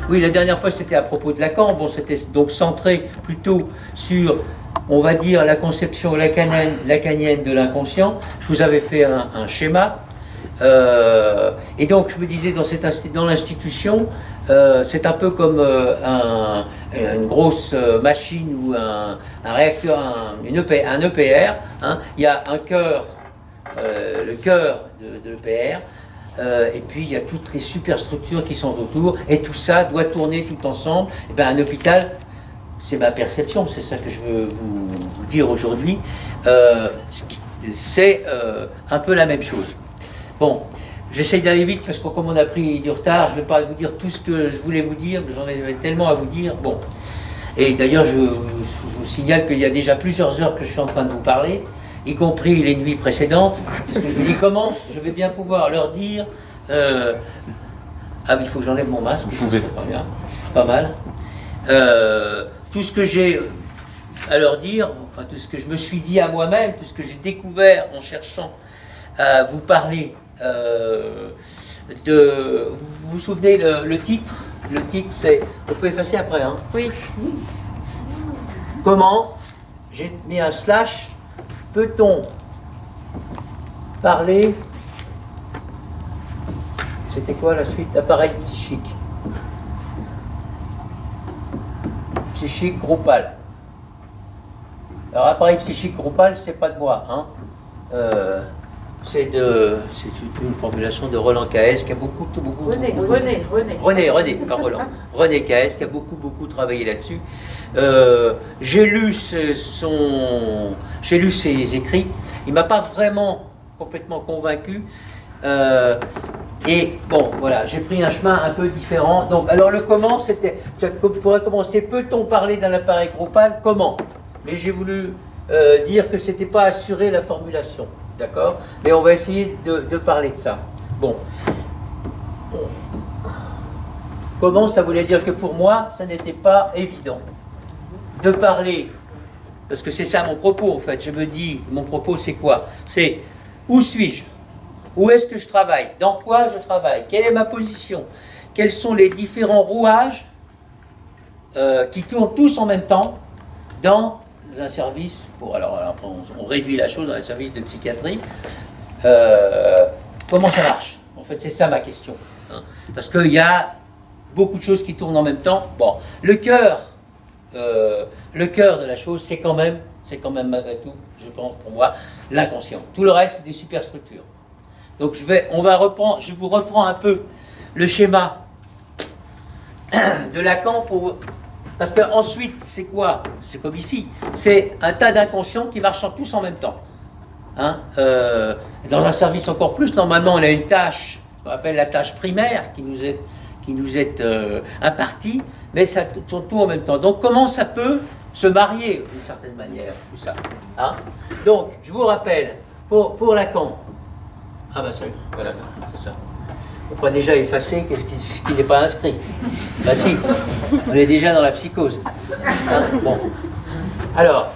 Oui, la dernière fois c'était à propos de Lacan. Bon, c'était donc centré plutôt sur, on va dire, la conception lacanienne de l'inconscient. Je vous avais fait un schéma. Et donc je me disais dans l'institution, c'est un peu comme une grosse machine ou un réacteur, un EPR. Hein. Il y a un cœur, le cœur de l'EPR. Et puis il y a toutes les superstructures qui sont autour, et tout ça doit tourner tout ensemble. Et bien, un hôpital, c'est ma perception, c'est ça que je veux vous dire aujourd'hui, c'est un peu la même chose. Bon, j'essaye d'aller vite parce que comme on a pris du retard, je ne vais pas vous dire tout ce que je voulais vous dire, j'en avais tellement à vous dire. Bon, et d'ailleurs je vous signale qu'il y a déjà plusieurs heures que je suis en train de vous parler, y compris les nuits précédentes, parce que je me dis comment je vais bien pouvoir leur dire... Ah, il faut que j'enlève mon masque, c'est pas bien, pas mal. Tout ce que j'ai à leur dire, enfin tout ce que je me suis dit à moi-même, tout ce que j'ai découvert en cherchant à vous parler de... Vous vous souvenez le titre? Le titre c'est... On peut effacer après, hein? Oui. Comment, j'ai mis un slash, peut-on parler... C'était quoi la suite? Appareil psychique. Psychique groupal. Alors appareil psychique groupal, c'est pas de moi, hein. C'est une formulation de Roland Caès qui a beaucoup René, pas Roland. René Caès qui a beaucoup travaillé là-dessus. J'ai lu ses écrits. Il m'a pas vraiment complètement convaincu. Et bon, voilà, j'ai pris un chemin un peu différent. Donc, alors le comment, c'était, ça pourrait commencer, peut-on parler d'un appareil groupal? Comment? Mais j'ai voulu dire que c'était pas assurer la formulation, d'accord? Mais on va essayer de parler de ça. Bon. Comment, ça voulait dire que pour moi, ça n'était pas évident de parler, parce que c'est ça mon propos en fait. Je me dis, mon propos c'est quoi? C'est où suis-je? Où est-ce que je travaille? Dans quoi je travaille? Quelle est ma position? Quels sont les différents rouages qui tournent tous en même temps dans un service, alors après on réduit la chose dans un service de psychiatrie, comment ça marche? En fait, c'est ça ma question. Hein, parce qu'il y a beaucoup de choses qui tournent en même temps. Bon, le cœur de la chose, c'est quand même malgré tout, je pense pour moi, l'inconscient. Tout le reste, c'est des superstructures. Donc je vous reprends un peu le schéma de Lacan parce que ensuite c'est quoi? C'est comme ici, c'est un tas d'inconscients qui marchent tous en même temps. Hein, dans un service encore plus, normalement on a une tâche, on appelle la tâche primaire qui nous est impartie, mais ça tourne tout en même temps. Donc comment ça peut se marier d'une certaine manière, tout ça, hein? Donc je vous rappelle, pour Lacan, ah ben ça, voilà, c'est ça. On peut déjà effacer ce qui n'est pas inscrit. Ben si, on est déjà dans la psychose. Hein, bon. Alors,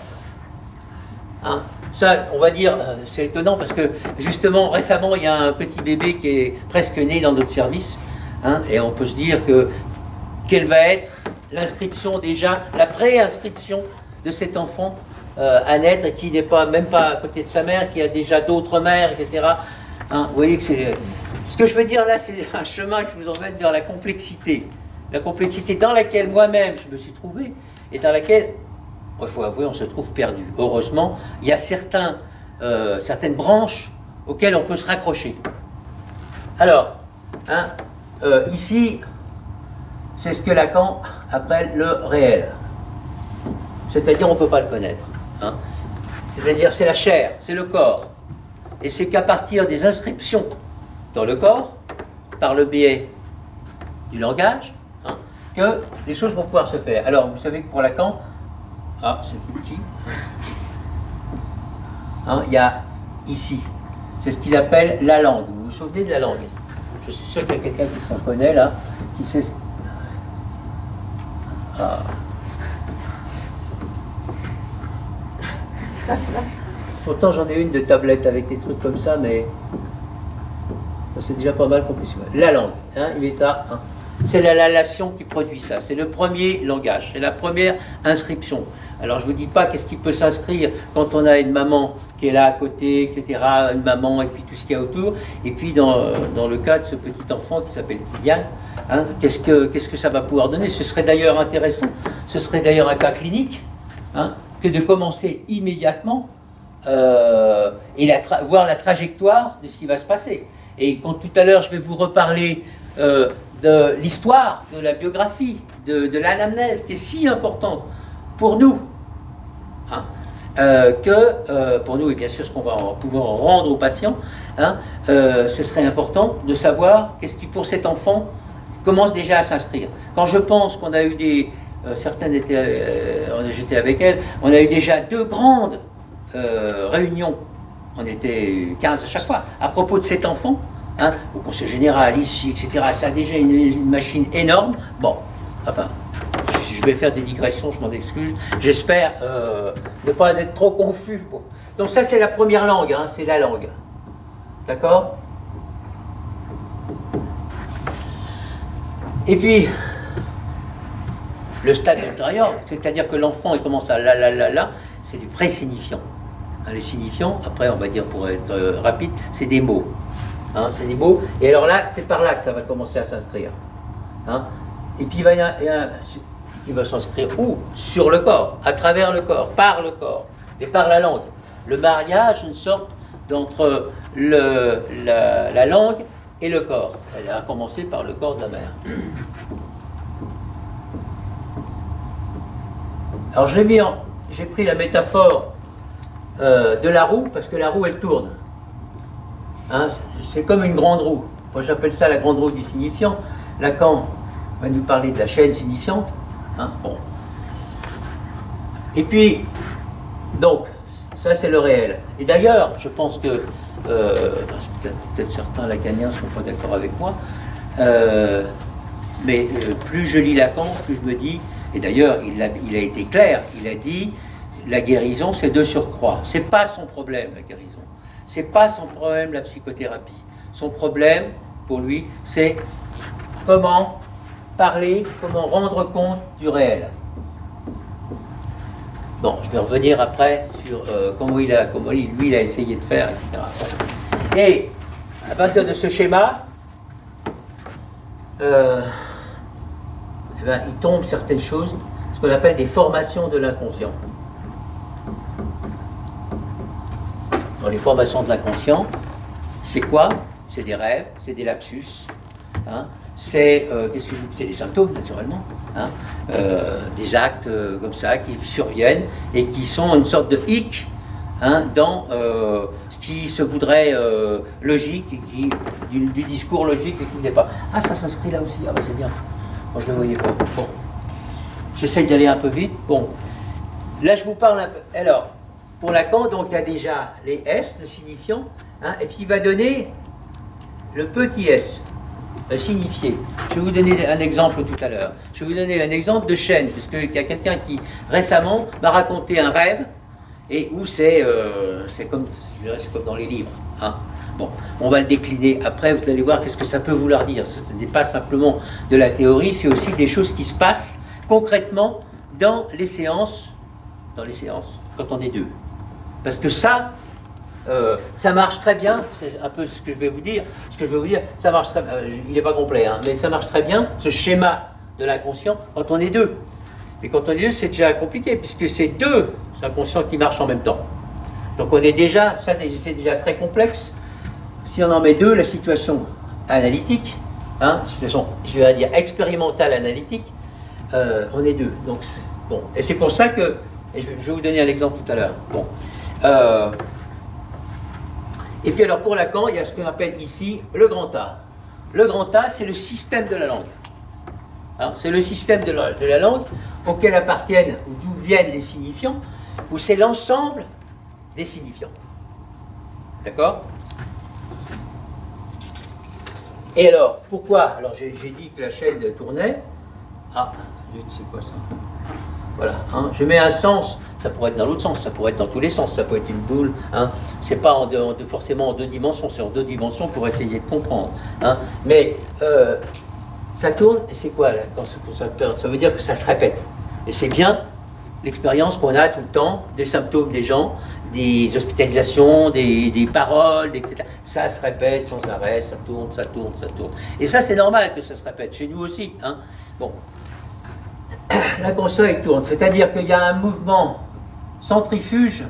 hein, ça, on va dire, c'est étonnant parce que justement, récemment, il y a un petit bébé qui est presque né dans notre service. Hein, et on peut se dire quelle va être l'inscription déjà, la préinscription de cet enfant à naître et qui n'est même pas à côté de sa mère, qui a déjà d'autres mères, etc. Hein, vous voyez que c'est... Ce que je veux dire là, c'est un chemin que je vous emmène vers la complexité. La complexité dans laquelle moi-même je me suis trouvé et dans laquelle, il faut avouer, on se trouve perdu. Heureusement, il y a certaines branches auxquelles on peut se raccrocher. Alors, hein, ici, c'est ce que Lacan appelle le réel. C'est-à-dire on ne peut pas le connaître. Hein. C'est-à-dire c'est la chair, c'est le corps. Et c'est qu'à partir des inscriptions dans le corps, par le biais du langage, hein, que les choses vont pouvoir se faire. Alors, vous savez que pour Lacan, c'est plus petit, hein, il y a ici, c'est ce qu'il appelle la langue. Vous vous souvenez de la langue? Je suis sûr qu'il y a quelqu'un qui s'en connaît là, qui sait... Pourtant j'en ai une de tablette avec des trucs comme ça, mais c'est déjà pas mal qu'on puisse... La langue, hein, il est là. Hein. c'est la nation qui produit ça. C'est le premier langage, c'est la première inscription. Alors je ne vous dis pas qu'est-ce qui peut s'inscrire quand on a une maman qui est là à côté, etc., une maman et puis tout ce qu'il y a autour. Et puis dans le cas de ce petit enfant qui s'appelle Kylian, hein, qu'est-ce que ça va pouvoir donner? Ce serait d'ailleurs intéressant, ce serait d'ailleurs un cas clinique, hein, que de commencer immédiatement et voir la trajectoire de ce qui va se passer. Et quand tout à l'heure je vais vous reparler de l'histoire, de la biographie, de l'anamnèse, qui est si importante pour nous, hein, pour nous et bien sûr ce qu'on va pouvoir rendre aux patients, hein, ce serait important de savoir qu'est-ce qui pour cet enfant commence déjà à s'inscrire. Quand je pense qu'on a eu certaines j'étais avec elle, on a eu déjà 2 grandes réunions, on était 15 à chaque fois, à propos de cet enfant, hein, au conseil général, ici, etc. Ça a déjà une machine énorme. Bon, enfin, je vais faire des digressions, je m'en excuse. J'espère ne pas être trop confus. Bon. Donc ça, c'est la première langue, hein, c'est la langue. D'accord? Et puis, le stade ultérieur, c'est-à-dire que l'enfant, il commence à là, c'est du pré-signifiant. Hein, les signifiants, après, on va dire pour être rapide, c'est des mots. Hein, c'est des mots. Et alors là, c'est par là que ça va commencer à s'inscrire. Hein. Et puis, il va s'inscrire où? Sur le corps, à travers le corps, par le corps, et par la langue. Le mariage, une sorte d'entre la langue et le corps. Elle a commencé par le corps de la mère. Alors j'ai pris la métaphore de la roue, parce que la roue, elle tourne. Hein, c'est comme une grande roue. Moi, j'appelle ça la grande roue du signifiant. Lacan va nous parler de la chaîne signifiante. Hein, bon. Et puis, donc, ça, c'est le réel. Et d'ailleurs, je pense que, peut-être certains lacaniens ne sont pas d'accord avec moi, mais plus je lis Lacan, plus je me dis, et d'ailleurs, il a été clair, il a dit, la guérison, c'est de surcroît. C'est pas son problème, la guérison. C'est pas son problème, la psychothérapie. Son problème, pour lui, c'est comment parler, comment rendre compte du réel. Bon, je vais revenir après sur comment lui, il a essayé de faire, etc. Et, à partir de ce schéma, il tombe certaines choses, ce qu'on appelle des formations de l'inconscient. Dans les formations de l'inconscient, c'est quoi? C'est des rêves, c'est des lapsus, hein, c'est des symptômes, naturellement, hein, des actes comme ça qui surviennent et qui sont une sorte de hic, hein, dans ce qui se voudrait logique, et du discours logique et qui n'est pas. Ah, ça s'inscrit là aussi, ah bah c'est bien. Moi, je ne le voyais pas. Bon. J'essaye d'aller un peu vite. Bon. Là, je vous parle un peu. Alors, pour Lacan, donc, il y a déjà les S, le signifiant, hein, et puis il va donner le petit S, le signifié. Je vais vous donner un exemple tout à l'heure. Je vais vous donner un exemple de chaîne, parce qu'il y a quelqu'un qui, récemment, m'a raconté un rêve, et où c'est comme dans les livres. Hein. Bon, on va le décliner après, vous allez voir qu'est-ce que ça peut vouloir dire. Ce n'est pas simplement de la théorie, c'est aussi des choses qui se passent concrètement dans les séances, quand on est deux. Parce que ça marche très bien, c'est un peu ce que je vais vous dire. Ça marche très bien, il n'est pas complet, hein, mais ça marche très bien, ce schéma de l'inconscient, quand on est deux. Et quand on est deux, c'est déjà compliqué, puisque c'est deux inconscients qui marchent en même temps. Donc on est déjà, c'est déjà très complexe. Si on en met deux, la situation analytique, hein, situation, je vais dire expérimentale analytique, on est deux. Donc, bon. Et c'est pour ça que, et je vais vous donner un exemple tout à l'heure. Bon. Et puis alors pour Lacan, il y a ce qu'on appelle ici le grand A. Le grand A, c'est le système de la langue. Hein, c'est le système de la langue auquel appartiennent, ou d'où viennent les signifiants, ou c'est l'ensemble des signifiants. D'accord ? Et alors, pourquoi? Alors j'ai dit que la chaîne tournait. Ah, c'est quoi ça? Voilà, hein, je mets un sens, ça pourrait être dans l'autre sens, ça pourrait être dans tous les sens, ça peut être une boule, hein, c'est pas forcément en deux dimensions, c'est en deux dimensions pour essayer de comprendre. Hein, mais Ça tourne, et c'est quoi là, quand ça tourne? Ça veut dire que ça se répète. Et c'est bien l'expérience qu'on a tout le temps des symptômes des gens, des hospitalisations, des paroles, etc. Ça se répète sans arrêt, ça tourne, ça tourne, ça tourne. Et ça, c'est normal que ça se répète, chez nous aussi. Hein. Bon. La console, elle tourne, c'est-à-dire qu'il y a un mouvement centrifuge,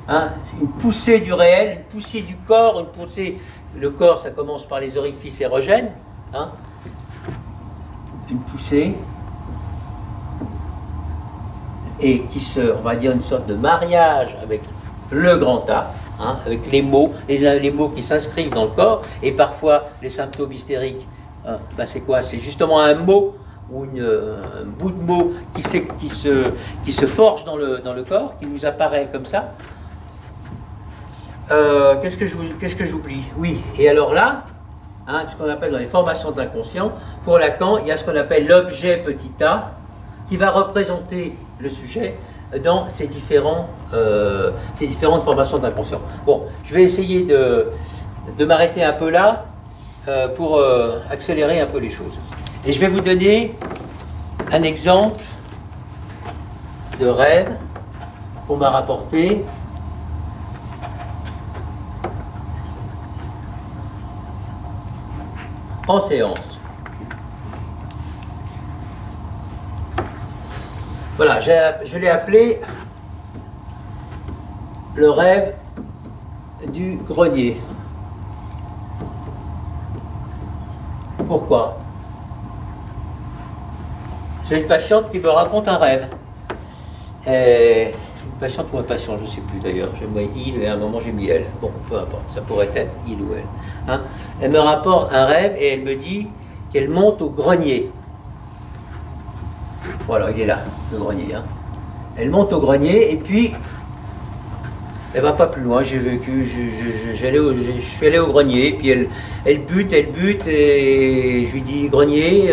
hein, une poussée du réel, une poussée du corps, une poussée... Le corps, ça commence par les orifices érogènes, hein, une poussée, et qui on va dire, une sorte de mariage avec le grand A, hein, avec les mots qui s'inscrivent dans le corps, et parfois les symptômes hystériques, hein, ben c'est quoi? C'est justement un mot ou un bout de mot qui se forge dans le corps, qui nous apparaît comme ça. Qu'est-ce que j'oublie? Oui, et alors là, hein, ce qu'on appelle dans les formations de l'inconscient, pour Lacan, il y a ce qu'on appelle l'objet petit a, qui va représenter le sujet dans ces différentes formations d'inconscient. Bon, je vais essayer de m'arrêter un peu là pour accélérer un peu les choses. Et je vais vous donner un exemple de rêve qu'on m'a rapporté en séance. Voilà, je l'ai appelé le rêve du grenier. Pourquoi? C'est une patiente qui me raconte un rêve. Une patiente ou un patient, je ne sais plus d'ailleurs. J'ai mis il et à un moment j'ai mis elle. Bon, peu importe, ça pourrait être il ou elle. Hein, elle me rapporte un rêve et elle me dit qu'elle monte au grenier. Voilà, il est là, le grenier. Hein. Elle monte au grenier et puis elle va pas plus loin. J'ai vécu, je suis allé au grenier, et puis elle bute et je lui dis grenier.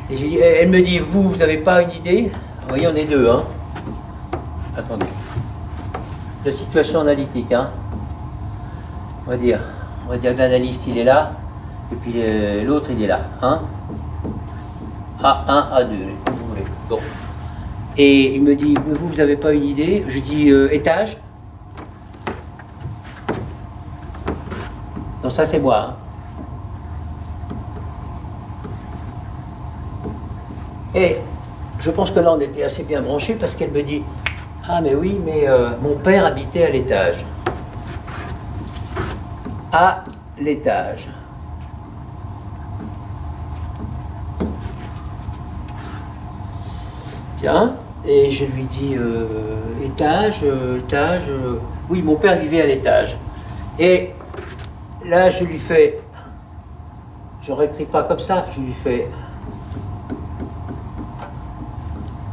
Et elle me dit vous n'avez pas une idée? Vous voyez, on est deux. Hein. Attendez. La situation analytique. Hein. On va dire que l'analyste il est là et puis l'autre il est là. Hein. A1, A2, comme vous voulez. Bon. Et il me dit, vous n'avez pas une idée? Je dis, étage. Non, ça c'est moi. Hein. Et je pense que là on était assez bien branchés parce qu'elle me dit, ah mais oui, mais mon père habitait à l'étage. À l'étage. Bien, et je lui dis étage, oui, mon père vivait à l'étage. Et là, je lui fais, je ne réécris pas comme ça, je lui fais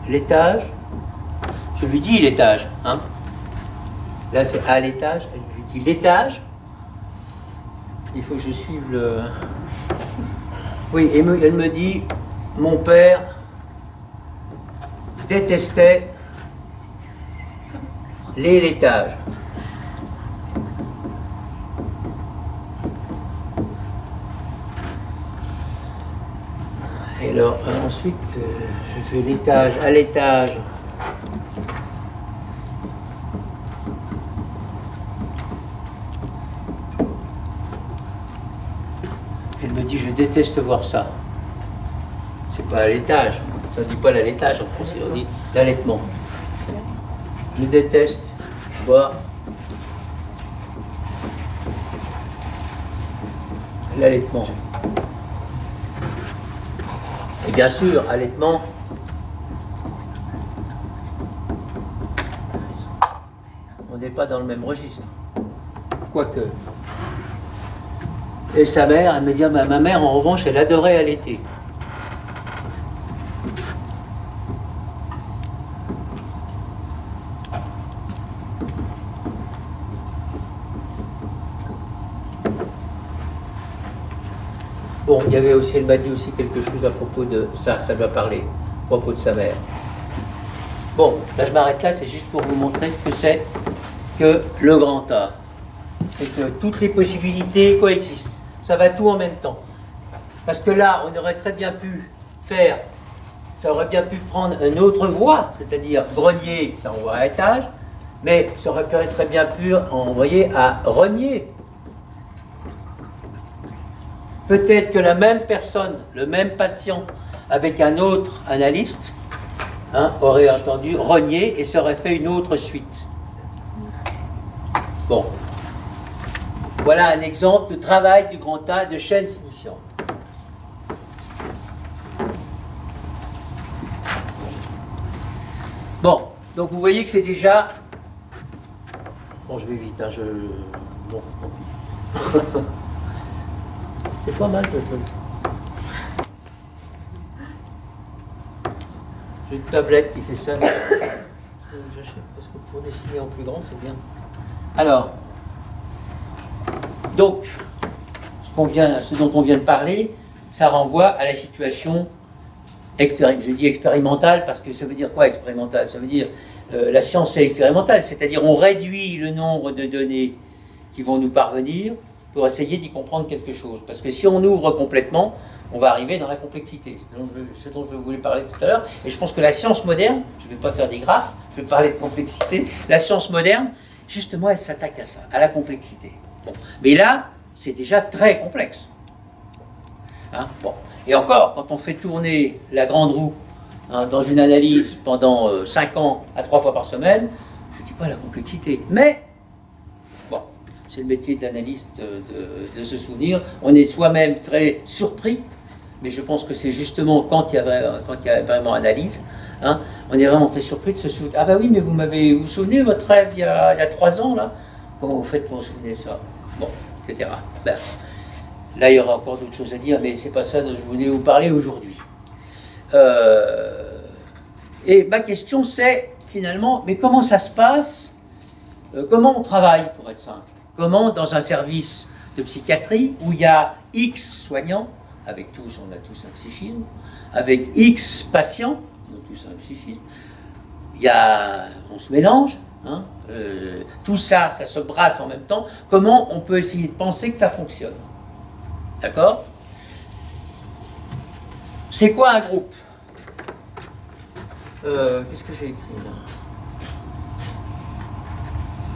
l'étage, je lui dis l'étage, hein. Là, c'est à l'étage, elle lui dit l'étage, il faut que je suive le... Oui, et elle me dit, mon père détestait les laitages. Et alors, ensuite, je fais l'étage, à l'étage. Elle me dit, je déteste voir ça. C'est pas à l'étage. Ça ne dit pas l'allaitage en français, on dit l'allaitement. Je déteste voir l'allaitement. Et bien sûr, allaitement, on n'est pas dans le même registre. Quoique. Et sa mère, elle me dit, ma mère en revanche, elle adorait allaiter. Bon, il y avait aussi, elle m'a dit aussi quelque chose à propos de ça doit parler, à propos de sa mère. Bon, là je m'arrête là, c'est juste pour vous montrer ce que c'est que le grand A. C'est que toutes les possibilités coexistent. Ça va tout en même temps. Parce que là, on aurait très bien pu faire, ça aurait bien pu prendre une autre voie, c'est-à-dire grenier, ça envoie à étage, mais ça aurait très bien pu envoyer à renier. Peut-être que la même personne, le même patient, avec un autre analyste, aurait entendu renier et ça aurait fait une autre suite. Bon. Voilà un exemple de travail du grand A de chaîne signifiante. Bon, donc vous voyez que c'est déjà... Bon, je vais vite, hein, Bon, tant pis. C'est pas mal, ce truc. J'ai une tablette qui fait ça. J'achète parce que pour dessiner en plus grand, c'est bien. Alors, donc, ce dont on vient de parler, ça renvoie à la situation, je dis expérimentale parce que ça veut dire quoi expérimentale? Ça veut dire la science est expérimentale, c'est-à-dire on réduit le nombre de données qui vont nous parvenir pour essayer d'y comprendre quelque chose. Parce que si on ouvre complètement, on va arriver dans la complexité, ce dont je voulais parler tout à l'heure. Et je pense que la science moderne, je ne vais pas faire des graphes, je vais parler de complexité, la science moderne, justement, elle s'attaque à ça, à la complexité. Bon. Mais là, c'est déjà très complexe. Bon. Et encore, quand on fait tourner la grande roue dans une analyse pendant 5 ans à 3 fois par semaine, je ne dis pas la complexité. Mais, bon, c'est le métier de l'analyste de se souvenir. On est soi-même très surpris, mais je pense que c'est justement quand il y a vraiment analyse, on est vraiment très surpris de se souvenir. Ah bah oui, mais vous vous souvenez de votre rêve il y a 3 ans, là? Comment vous faites pour vous souvenir de ça? Bon, etc. Ben, là, il y aura encore d'autres choses à dire, mais c'est pas ça dont je voulais vous parler aujourd'hui. Et ma question, c'est finalement, mais comment ça se passe? Comment on travaille, pour être simple? Comment, dans un service de psychiatrie, où il y a X soignants, avec tous, on a tous un psychisme, avec X patients, on a tous un psychisme, on se mélange, tout ça, ça se brasse en même temps. Comment on peut essayer de penser que ça fonctionne? D'accord? C'est quoi un groupe? Qu'est-ce que j'ai écrit là?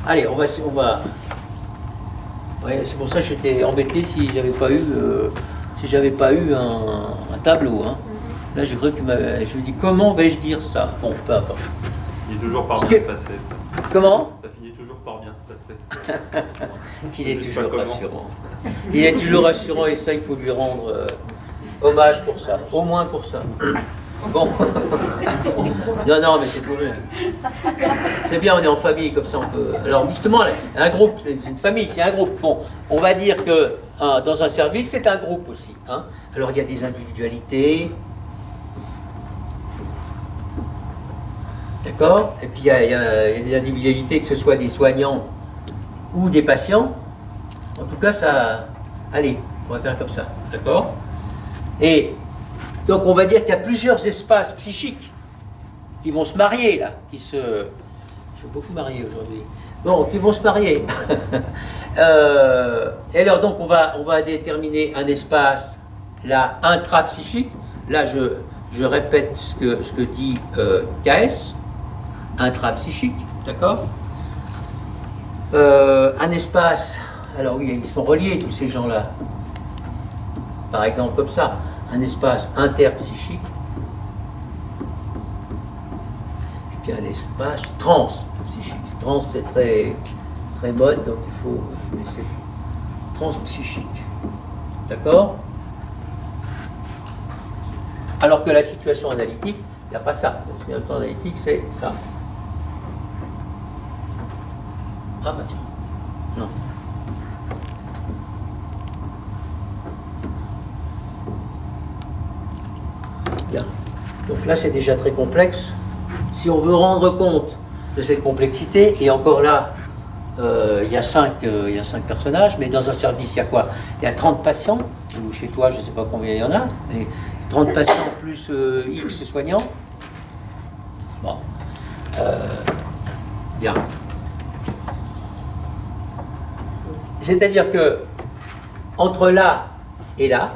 Allez, on va... Ouais, c'est pour ça que j'étais embêté si j'avais pas eu un tableau. Là, j'ai cru que je me dis comment vais-je dire ça? Bon, peu importe. Il est toujours par bien se passer. Comment? Ça finit toujours par bien se passer. Il est toujours rassurant. Il est toujours rassurant et ça, il faut lui rendre hommage pour ça. Au moins pour ça. Bon. Non, mais c'est pour rien. C'est bien, on est en famille, comme ça on peut... Alors justement, un groupe, c'est une famille, c'est un groupe. Bon, on va dire que dans un service, c'est un groupe aussi. Alors il y a des individualités. D'accord? Et puis il y a des individualités, que ce soit des soignants ou des patients. En tout cas, ça... Allez, on va faire comme ça. D'accord? Et donc on va dire qu'il y a plusieurs espaces psychiques qui vont se marier là, je suis beaucoup marié aujourd'hui. Bon, qui vont se marier. Et alors donc on va déterminer un espace là intrapsychique. Là je répète ce que dit KS, intrapsychique, d'accord? Un espace, alors oui, ils sont reliés tous ces gens-là. Par exemple comme ça. Un espace interpsychique, et puis un espace transpsychique. Trans, c'est très, très mode, donc il faut laisser transpsychique. D'accord? Alors que la situation analytique, il n'y a pas ça. La situation analytique, c'est ça. Ah bah tiens. Non. Bien. Donc là, c'est déjà très complexe. Si on veut rendre compte de cette complexité, et encore là, il y a 5 personnages, mais dans un service, il y a quoi? Il y a 30 patients, ou chez toi, je ne sais pas combien il y en a, mais 30 patients plus X soignants. Bon. Bien. C'est-à-dire que, entre là et là,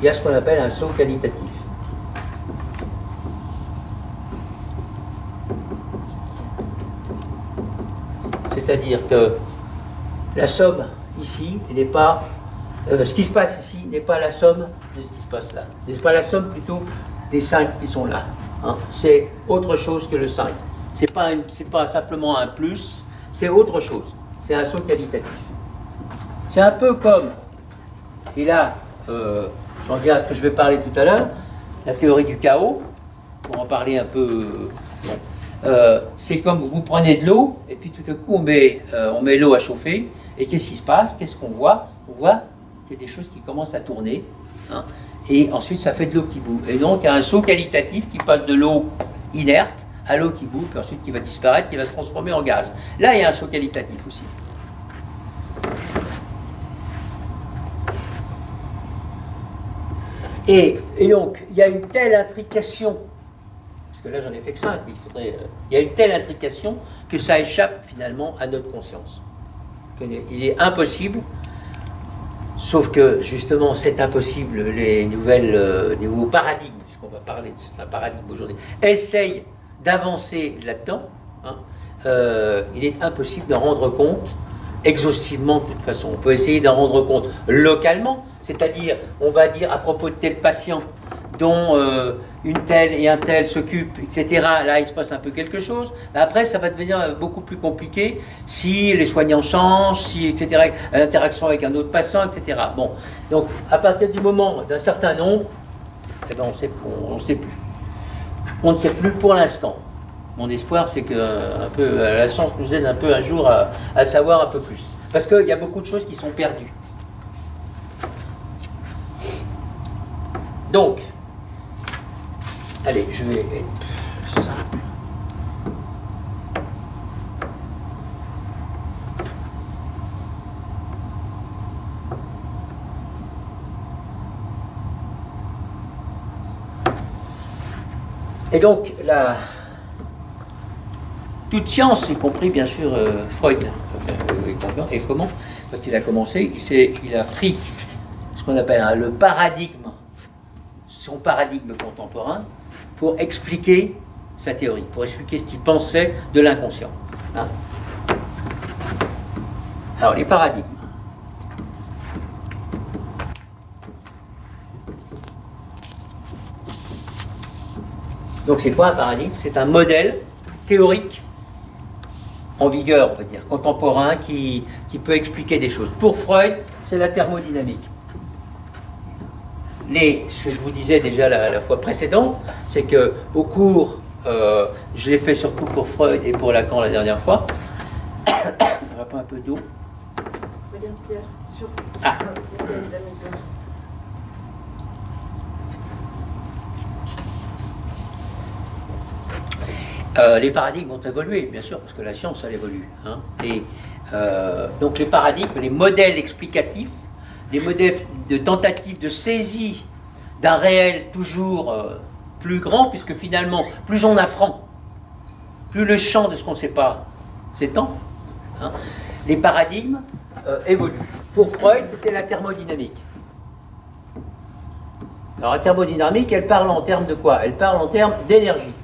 il y a ce qu'on appelle un saut qualitatif. C'est-à-dire que la somme ici n'est pas... ce qui se passe ici n'est pas la somme de ce qui se passe là. C'est pas la somme plutôt des 5 qui sont là. Hein. C'est autre chose que le 5. C'est pas simplement un plus, c'est autre chose. C'est un saut qualitatif. C'est un peu comme, et là, j'en viens à ce que je vais parler tout à l'heure, la théorie du chaos, pour en parler un peu... c'est comme vous prenez de l'eau, et puis tout à coup on met l'eau à chauffer, et qu'est-ce qui se passe? Qu'est-ce qu'on voit? On voit qu'il y a des choses qui commencent à tourner, hein, et ensuite ça fait de l'eau qui bout. Et donc il y a un saut qualitatif qui passe de l'eau inerte à l'eau qui bout, puis ensuite qui va disparaître, qui va se transformer en gaz. Là il y a un saut qualitatif aussi. Et donc il y a une telle intrication, parce que là j'en ai fait que 5, il y a une telle intrication que ça échappe finalement à notre conscience. Il est impossible, sauf que justement c'est impossible, les nouveaux paradigmes, puisqu'on va parler d'un paradigme aujourd'hui, essayent d'avancer là-dedans. Hein, il est impossible d'en rendre compte exhaustivement de toute façon. On peut essayer d'en rendre compte localement, c'est-à-dire on va dire à propos de tel patient dont une telle et un tel s'occupent, etc. Là, il se passe un peu quelque chose. Après, ça va devenir beaucoup plus compliqué si les soignants changent, si, etc., l'interaction avec un autre patient, etc. Bon, donc, à partir du moment d'un certain nombre, eh ben, on ne sait plus. On ne sait plus pour l'instant. Mon espoir, c'est que un peu, la science nous aide un peu un jour à savoir un peu plus. Parce qu'il y a beaucoup de choses qui sont perdues. Donc, allez, je vais être simple. Et donc, toute science, y compris bien sûr Freud, et comment, quand il a commencé, il a pris ce qu'on appelle le paradigme, son paradigme contemporain, pour expliquer sa théorie, pour expliquer ce qu'il pensait de l'inconscient. Hein. Alors, les paradigmes. Donc, c'est quoi un paradigme? C'est un modèle théorique en vigueur, on va dire, contemporain, qui peut expliquer des choses. Pour Freud, c'est la thermodynamique. Ce que je vous disais déjà la fois précédente, c'est qu'au cours, je l'ai fait surtout pour Freud et pour Lacan la dernière fois, on va prendre un peu d'eau. Ah. Les paradigmes ont évolué, bien sûr, parce que la science, elle évolue. Hein, et donc les paradigmes, les modèles explicatifs, les modèles de tentative de saisie d'un réel toujours plus grand, puisque finalement, plus on apprend, plus le champ de ce qu'on ne sait pas s'étend, hein, les paradigmes évoluent. Pour Freud, c'était la thermodynamique. Alors la thermodynamique, elle parle en termes de quoi? Elle parle en termes d'énergie.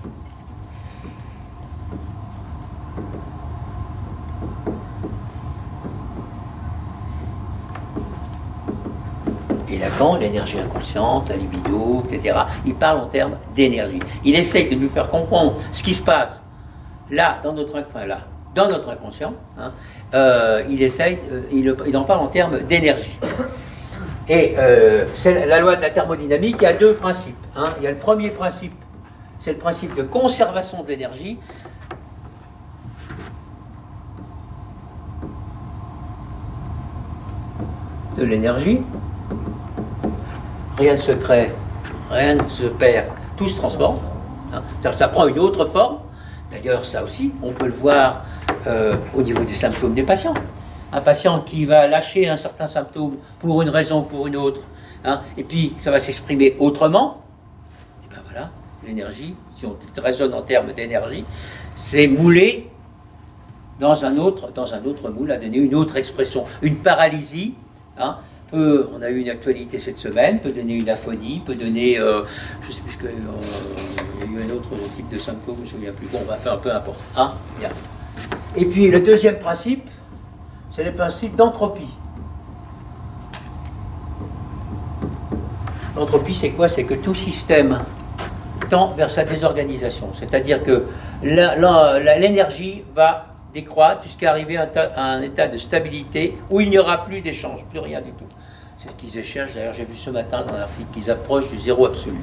Et Lacan, l'énergie inconsciente, la libido, etc. Il parle en termes d'énergie. Il essaye de nous faire comprendre ce qui se passe là, dans notre inconscient. Hein, il en parle en termes d'énergie. Et c'est la loi de la thermodynamique, il y a deux principes. Hein. Il y a le premier principe, c'est le principe de conservation de l'énergie. De l'énergie. Rien ne se crée, rien ne se perd, tout se transforme. Hein. Ça prend une autre forme. D'ailleurs, ça aussi, on peut le voir au niveau des symptômes des patients. Un patient qui va lâcher un certain symptôme pour une raison ou pour une autre, hein, et puis ça va s'exprimer autrement, et bien voilà, l'énergie, si on raisonne en termes d'énergie, c'est moulé dans un autre moule, à donner une autre expression. Une paralysie, hein, on a eu une actualité cette semaine, peut donner une aphonie, peut donner, je ne sais plus il y a eu un autre type de symptôme, je ne me souviens plus. Bon, peu importe. Hein, bien. Et puis le deuxième principe, c'est le principe d'entropie. L'entropie, c'est quoi? C'est que tout système tend vers sa désorganisation. C'est-à-dire que l'énergie va décroître jusqu'à arriver à un état de stabilité où il n'y aura plus d'échange, plus rien du tout. C'est ce qu'ils cherchent. D'ailleurs, j'ai vu ce matin dans l'article qu'ils approchent du zéro absolu.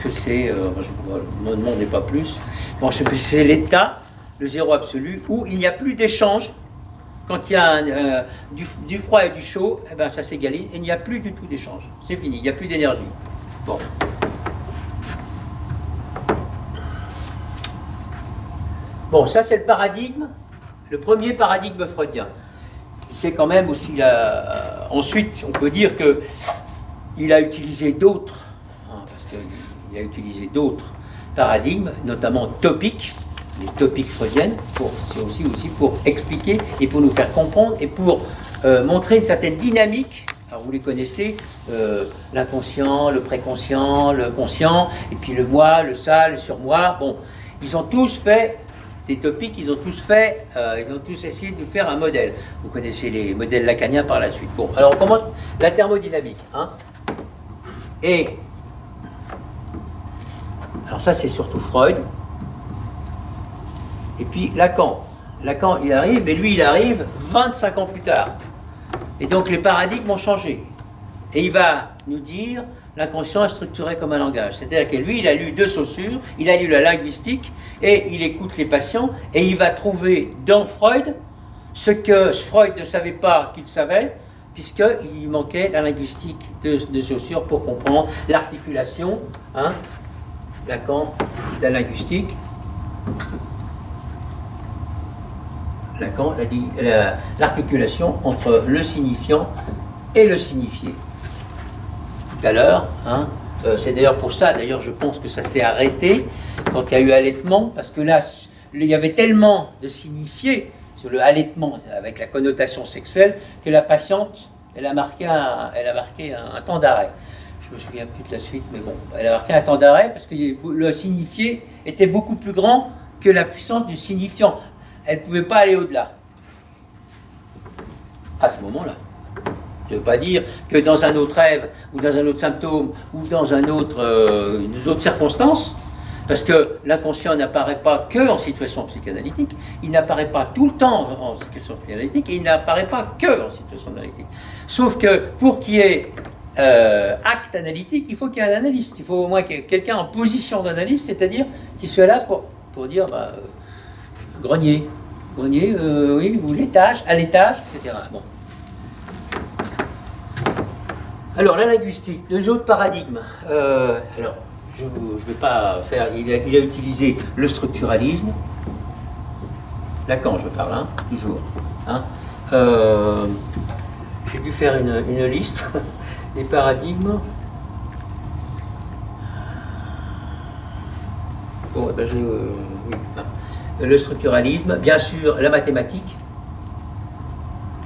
Que c'est, je ne m'en demandez pas plus. Bon, c'est l'état, le zéro absolu, où il n'y a plus d'échange. Quand il y a du froid et du chaud, eh ben, ça s'égalise et il n'y a plus du tout d'échange. C'est fini, il n'y a plus d'énergie. Bon. Bon, ça c'est le paradigme, le premier paradigme freudien. C'est quand même aussi ensuite, on peut dire qu'il a utilisé d'autres, parce qu'il a utilisé d'autres paradigmes, notamment topiques, les topiques freudiennes, c'est aussi pour expliquer et pour nous faire comprendre et pour montrer une certaine dynamique. Alors vous les connaissez, l'inconscient, le préconscient, le conscient, et puis le moi, le ça, le surmoi. Bon, ils ont tous fait des topiques, ils ont tous essayé de faire un modèle. Vous connaissez les modèles lacaniens par la suite. Bon, alors on commence la thermodynamique. Et alors ça c'est surtout Freud. Et puis Lacan. Lacan il arrive, mais lui il arrive 25 ans plus tard. Et donc les paradigmes ont changé. Et il va nous dire l'inconscient est structuré comme un langage. C'est-à-dire que lui, il a lu de Saussure, il a lu la linguistique, et il écoute les patients, et il va trouver dans Freud ce que Freud ne savait pas qu'il savait, puisqu'il lui manquait la linguistique de Saussure pour comprendre l'articulation, Lacan, la linguistique. Lacan, l'articulation entre le signifiant et le signifié. Tout à l'heure, c'est d'ailleurs pour ça, d'ailleurs je pense que ça s'est arrêté quand il y a eu allaitement, parce que là, il y avait tellement de signifiés sur le allaitement avec la connotation sexuelle que la patiente, elle a marqué un temps d'arrêt. Je me souviens plus de la suite, mais bon, elle a marqué un temps d'arrêt parce que le signifié était beaucoup plus grand que la puissance du signifiant. Elle ne pouvait pas aller au-delà. À ce moment-là. Ça ne veut pas dire que dans un autre rêve, ou dans un autre symptôme, ou dans une autre circonstance, parce que l'inconscient n'apparaît pas que en situation psychanalytique, il n'apparaît pas tout le temps en situation psychanalytique, et il n'apparaît pas que en situation analytique. Sauf que pour qu'il y ait acte analytique, il faut qu'il y ait un analyste. Il faut au moins quelqu'un en position d'analyste, c'est-à-dire qui soit là pour dire grenier, oui, ou l'étage, à l'étage, etc. Bon. Alors, la linguistique, deux autres paradigmes. Alors, je ne vais pas faire... Il a utilisé le structuralisme. Lacan, je parle, toujours. J'ai dû faire une liste des paradigmes. Bon, le structuralisme, bien sûr, la mathématique.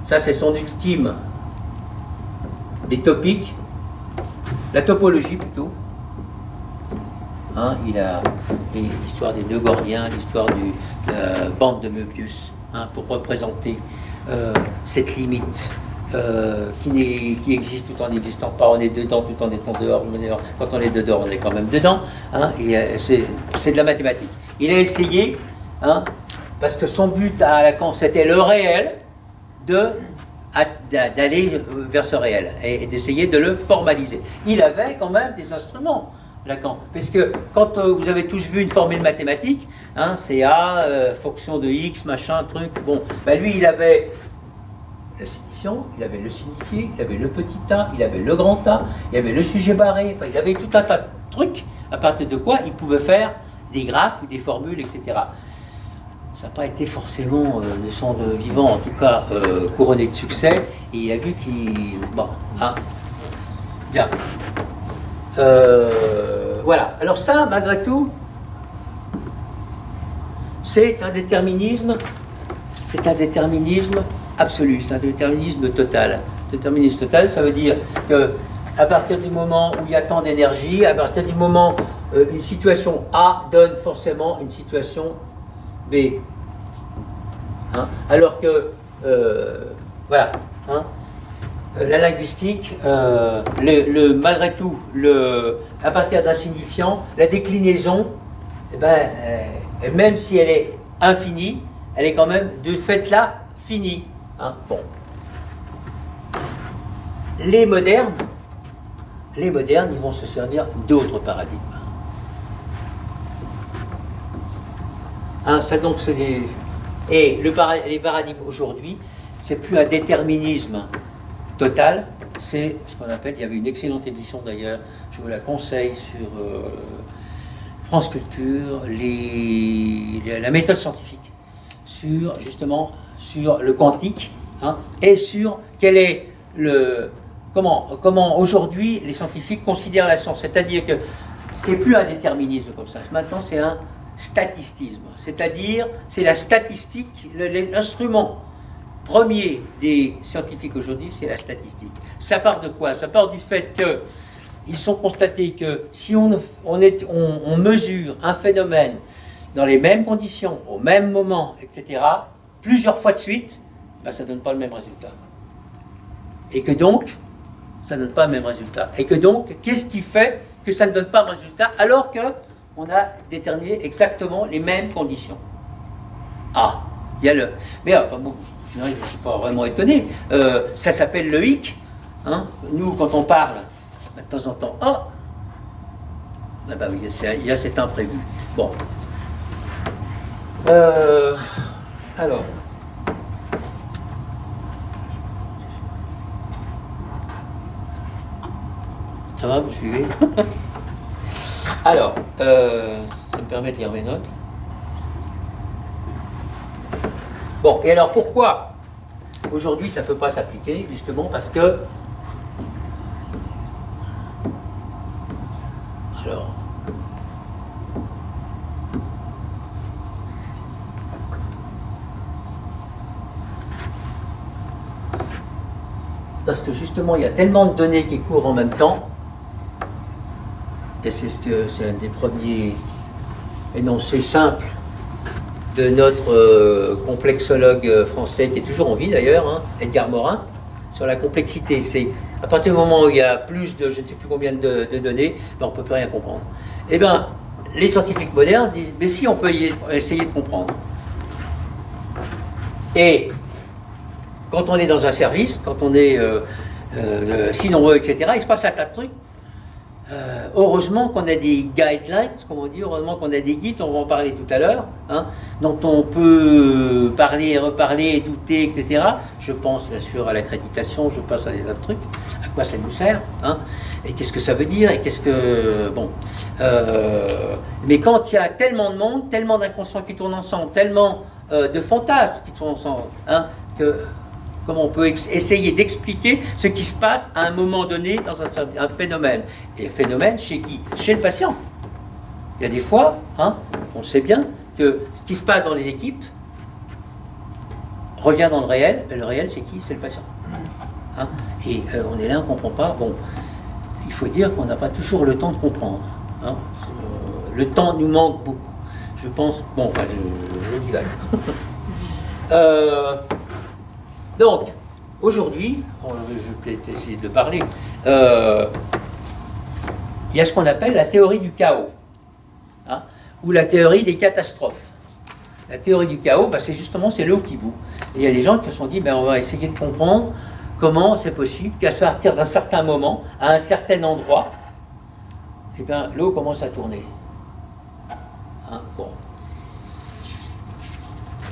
Ça, c'est son ultime. Les topiques, la topologie plutôt. Il a l'histoire des nœuds gordiens, l'histoire de la bande de Möbius, pour représenter cette limite qui existe tout en n'existant pas. On est dedans tout en étant dehors. Quand on est dedans, on est quand même dedans. C'est de la mathématique. Il a essayé, parce que son but à Lacan, c'était le réel, d'aller vers ce réel et d'essayer de le formaliser. Il avait quand même des instruments, Lacan, parce que quand vous avez tous vu une formule mathématique, c'est A, fonction de X, machin, truc, bon, lui il avait le signifiant, il avait le signifié, il avait le petit A, il avait le grand A, il avait le sujet barré, il avait tout un tas de trucs à partir de quoi il pouvait faire des graphes ou des formules, etc. Ça n'a pas été forcément de son vivant, en tout cas couronné de succès, et il a vu qu'il... Bon, bien. Voilà. Alors ça, malgré tout, c'est un déterminisme absolu, c'est un déterminisme total. Déterminisme total, ça veut dire que à partir du moment où il y a tant d'énergie, à partir du moment où une situation A donne forcément une situation B. Hein? Alors que, voilà, hein? La linguistique, malgré tout, à partir d'un signifiant, la déclinaison, eh ben, même si elle est infinie, elle est quand même de fait là finie. Hein? Bon. Les modernes, ils vont se servir d'autres paradigmes. Hein, ça donc c'est et les paradigmes aujourd'hui, c'est plus un déterminisme total, c'est ce qu'on appelle, il y avait une excellente émission d'ailleurs, je vous la conseille sur France Culture, la méthode scientifique, justement sur le quantique, hein, et sur quel est comment aujourd'hui les scientifiques considèrent la science. C'est-à-dire que c'est plus un déterminisme comme ça, maintenant c'est un statistisme, c'est-à-dire c'est la statistique, l'instrument premier des scientifiques aujourd'hui, c'est la statistique. Ça part de quoi? Ça part du fait qu'ils sont constatés que si on mesure un phénomène dans les mêmes conditions, au même moment, etc., plusieurs fois de suite, ben, ça ne donne pas le même résultat. Et que donc, ça ne donne pas le même résultat. Et que donc, qu'est-ce qui fait que ça ne donne pas le résultat alors qu'on a déterminé exactement les mêmes conditions? Ah, il y a le... Mais enfin bon, je ne suis pas vraiment étonné. Ça s'appelle le hic. Hein. Nous, quand on parle, de temps en temps, oh, ah ben oui, il y a cet imprévu. Bon. Alors. Ça va, vous suivez? Alors, ça me permet de lire mes notes. Bon, et alors pourquoi aujourd'hui ça ne peut pas s'appliquer? Justement parce que... Alors... Parce que justement, il y a tellement de données qui courent en même temps, et c'est un des premiers énoncés simples de notre complexologue français, qui est toujours en vie d'ailleurs, hein, Edgar Morin, sur la complexité. C'est à partir du moment où il y a plus de je ne sais plus combien de données, ben on ne peut plus rien comprendre. Eh bien, les scientifiques modernes disent, mais si, on peut essayer de comprendre. Et quand on est dans un service, quand on est si nombreux, etc., il se passe un tas de trucs. Heureusement qu'on a des guidelines, comme on dit, heureusement qu'on a des guides, on va en parler tout à l'heure, hein, dont on peut parler, reparler, douter, etc. Je pense bien sûr à l'accréditation, je pense à des autres trucs, à quoi ça nous sert, hein, et qu'est-ce que ça veut dire, et qu'est-ce que... Bon. Mais quand il y a tellement de monde, tellement d'inconscients qui tournent ensemble, tellement de fantasmes qui tournent ensemble, hein, que... Comment on peut essayer d'expliquer ce qui se passe à un moment donné dans un phénomène. Et un phénomène chez qui? Chez le patient. Il y a des fois, hein, on sait bien, que ce qui se passe dans les équipes revient dans le réel, et le réel c'est qui? C'est le patient. Hein, et on est là, on ne comprend pas. Bon, il faut dire qu'on n'a pas toujours le temps de comprendre. Hein, le temps nous manque beaucoup. Je pense... Bon, enfin, je divague. Donc, aujourd'hui, je vais peut-être essayer de parler, il y a ce qu'on appelle la théorie du chaos, hein, ou la théorie des catastrophes. La théorie du chaos, ben, c'est l'eau qui bout. Et il y a des gens qui se sont dit, ben, on va essayer de comprendre comment c'est possible qu'à partir d'un certain moment, à un certain endroit, eh ben, l'eau commence à tourner. Hein, bon.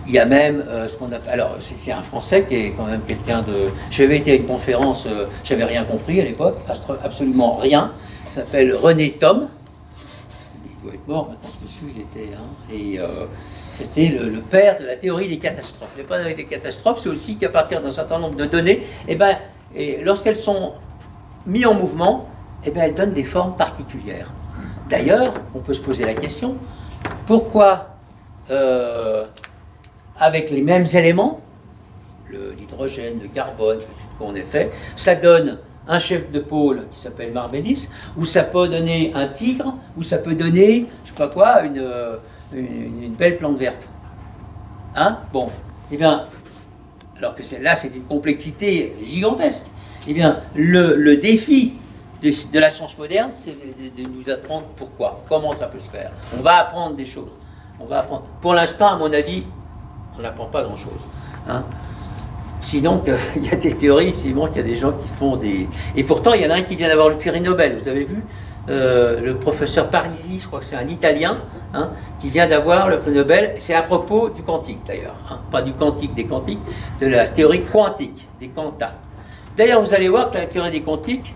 Il y a même ce qu'on appelle... Alors, c'est un Français qui est quand même quelqu'un de... J'avais été à une conférence, j'avais rien compris à l'époque, absolument rien. Il s'appelle René Thom. Il doit être mort maintenant, ce monsieur, il était... Hein, et c'était le père de la théorie des catastrophes. La théorie des catastrophes, c'est aussi qu'à partir d'un certain nombre de données, et lorsqu'elles sont mises en mouvement, elles donnent des formes particulières. D'ailleurs, on peut se poser la question, pourquoi... avec les mêmes éléments, l'hydrogène, le carbone, qu'on ait fait. Ça donne un chef de pôle qui s'appelle Marbellis, ou ça peut donner un tigre, ou ça peut donner, je sais pas quoi, une belle plante verte. Hein? Bon, eh bien, alors que là, c'est une complexité gigantesque. Eh bien, le défi de la science moderne, c'est de nous apprendre pourquoi, comment ça peut se faire. On va apprendre des choses. On va apprendre. Pour l'instant, à mon avis, on n'apprend pas grand-chose. Hein? Sinon, il y a des théories, sinon qu'il y a des gens qui font des... Et pourtant, il y en a un qui vient d'avoir le prix Nobel, vous avez vu le professeur Parisi, je crois que c'est un Italien, hein, qui vient d'avoir le prix Nobel. C'est à propos du quantique, d'ailleurs. Hein, pas du quantique des quantiques, de la théorie quantique, des quantas. D'ailleurs, vous allez voir que la théorie des quantiques,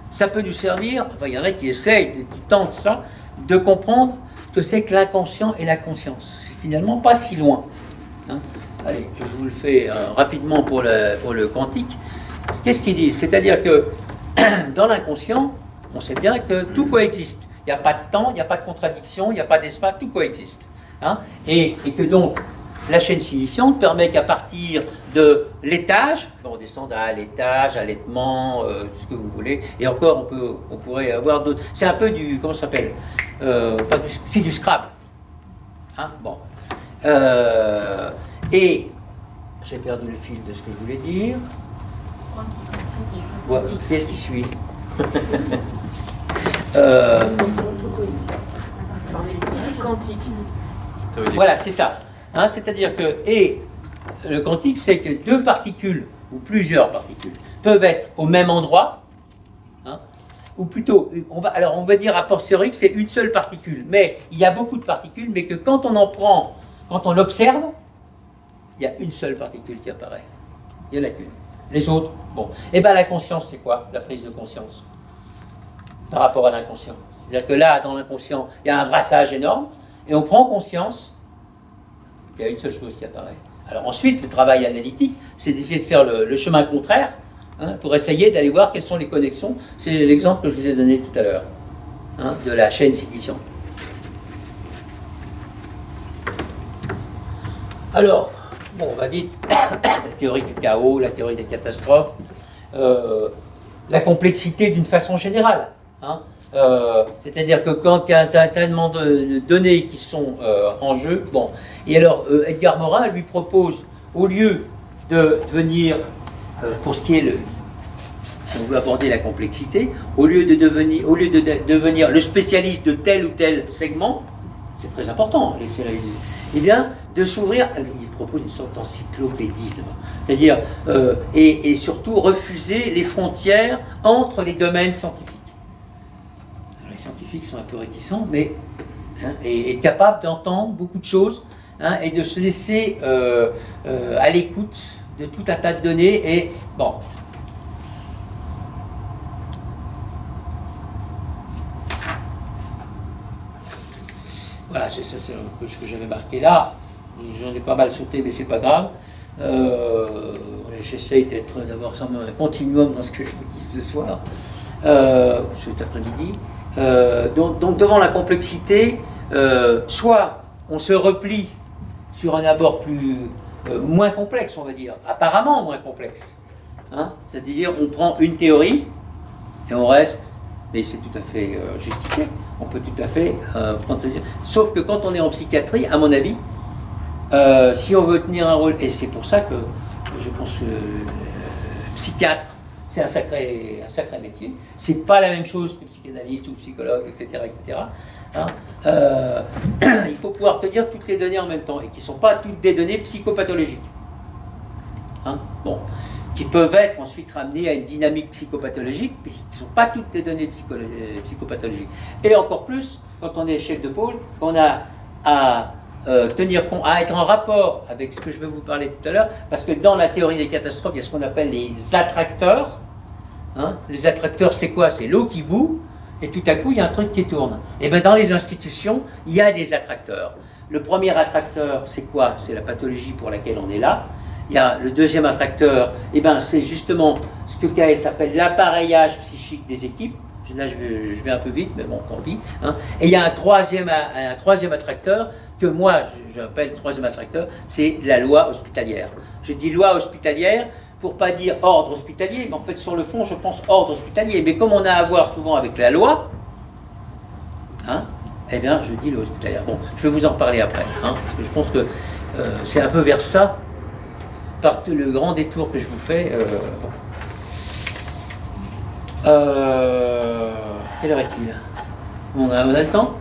ça peut nous servir, enfin, il y en a qui essayent, qui tentent ça, de comprendre ce que c'est que l'inconscient et la conscience. C'est finalement pas si loin. Hein. Allez, je vous le fais rapidement pour le quantique. Qu'est-ce qu'il dit? C'est-à-dire que dans l'inconscient, on sait bien que tout coexiste. Il n'y a pas de temps, il n'y a pas de contradiction, il n'y a pas d'espace, tout coexiste. Hein, et que donc, la chaîne signifiante permet qu'à partir de l'étage, on descend à l'étage, allaitement, tout ce que vous voulez, et encore on pourrait avoir d'autres. C'est un peu du, comment ça s'appelle, c'est du Scrabble. Hein, bon. Et j'ai perdu le fil de ce que je voulais dire. Ouais, qu'est-ce qui suit? Quantique. Voilà, c'est ça. Hein, c'est-à-dire que, et le quantique, c'est que deux particules, ou plusieurs particules, peuvent être au même endroit, hein, ou plutôt, on va dire a posteriori que c'est une seule particule, mais il y a beaucoup de particules, mais que quand on en prend, quand on l'observe, il y a une seule particule qui apparaît. Il n'y en a qu'une. Les autres, bon. Et bien la conscience, c'est quoi? La prise de conscience par rapport à l'inconscient. C'est-à-dire que là, dans l'inconscient, il y a un brassage énorme, et on prend conscience, il y a une seule chose qui apparaît. Alors ensuite, le travail analytique, c'est d'essayer de faire le chemin contraire, hein, pour essayer d'aller voir quelles sont les connexions. C'est l'exemple que je vous ai donné tout à l'heure, hein, de la chaîne signifiante. Alors, bon, on va vite. La théorie du chaos, la théorie des catastrophes, la complexité d'une façon générale. Hein. C'est-à-dire que quand il y a un tellement de données qui sont en jeu, bon. Et alors, Edgar Morin lui propose, au lieu de devenir, pour ce qui est si on veut aborder la complexité, au lieu de devenir le spécialiste de tel ou tel segment, c'est très important, eh bien, de s'ouvrir, il propose une sorte d'encyclopédisme, c'est-à-dire, et surtout refuser les frontières entre les domaines scientifiques. Alors, les scientifiques sont un peu réticents, mais hein, et capables d'entendre beaucoup de choses, hein, et de se laisser à l'écoute de tout un tas de données, et bon. Voilà, c'est un peu ce que j'avais marqué là. J'en ai pas mal sauté, mais c'est pas grave. J'essaye d'avoir un continuum dans ce que je vous dis ce soir, cet après-midi. Donc devant la complexité, soit on se replie sur un abord moins complexe, on va dire, apparemment moins complexe. Hein, c'est-à-dire on prend une théorie et on reste. Mais c'est tout à fait justifié. On peut tout à fait prendre ça. Sauf que quand on est en psychiatrie, à mon avis, si on veut tenir un rôle, et c'est pour ça que je pense que psychiatre, c'est un sacré métier. C'est pas la même chose que psychanalyste ou psychologue, etc., etc. Hein, il faut pouvoir tenir toutes les données en même temps et qui ne sont pas toutes des données psychopathologiques. Hein, bon. Qui peuvent être ensuite ramenées à une dynamique psychopathologique, puisqu'ils ne sont pas toutes les données psychopathologiques. Et encore plus, quand on est chef de pôle, qu'on a à tenir compte, à être en rapport avec ce que je vais vous parler tout à l'heure, parce que dans la théorie des catastrophes, il y a ce qu'on appelle les attracteurs. Hein, les attracteurs, c'est quoi? C'est l'eau qui bout, et tout à coup, il y a un truc qui tourne. Et bien dans les institutions, il y a des attracteurs. Le premier attracteur, c'est quoi? C'est la pathologie pour laquelle on est là. Il y a le deuxième attracteur, et ben c'est justement ce que Caes appelle l'appareillage psychique des équipes. Là, je vais un peu vite, mais bon, tant pis. Hein. Et il y a un troisième attracteur, que moi, j'appelle le troisième attracteur, c'est la loi hospitalière. Je dis loi hospitalière pour pas dire ordre hospitalier, mais en fait sur le fond je pense ordre hospitalier. Mais comme on a à voir souvent avec la loi, hein, eh bien je dis le hospitalier. Bon, je vais vous en reparler après, hein, parce que je pense que c'est un peu vers ça, par tout le grand détour que je vous fais. Quelle heure est-il? On a le temps?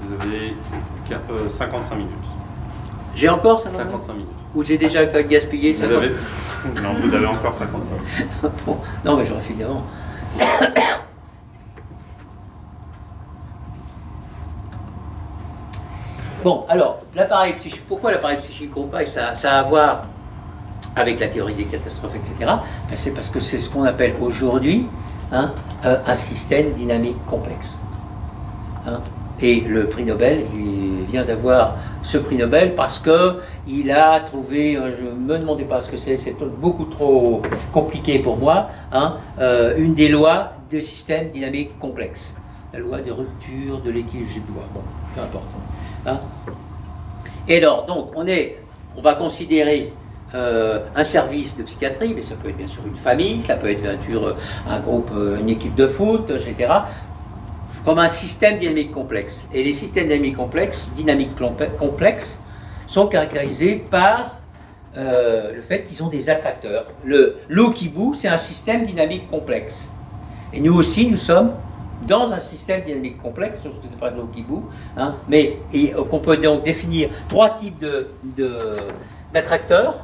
Vous avez 55 minutes. J'ai encore 55 minutes. Ou j'ai déjà gaspillé ça? Vous avez... Non, vous avez encore 55. Bon, non, mais j'aurais fini avant. Bon, alors, l'appareil psychique, pourquoi l'appareil psychique compact, ça a à voir avec la théorie des catastrophes, etc. Ben, c'est parce que c'est ce qu'on appelle aujourd'hui, hein, un système dynamique complexe. Hein. Et le prix Nobel, il vient d'avoir ce prix Nobel parce qu'il a trouvé, je ne me demandez pas ce que c'est beaucoup trop compliqué pour moi, hein, une des lois de système dynamique complexe. La loi de rupture de l'équilibre, bon, peu importe. Hein. Et alors, donc, on va considérer un service de psychiatrie, mais ça peut être bien sûr une famille, ça peut être bien sûr un groupe, une équipe de foot, etc., comme un système dynamique complexe. Et les systèmes dynamiques complexes sont caractérisés par le fait qu'ils ont des attracteurs. L'eau qui bout, c'est un système dynamique complexe. Et nous aussi, nous sommes dans un système dynamique complexe, sauf que ce n'est pas de l'eau qui bout, hein, mais qu'on peut donc définir trois types d'attracteurs.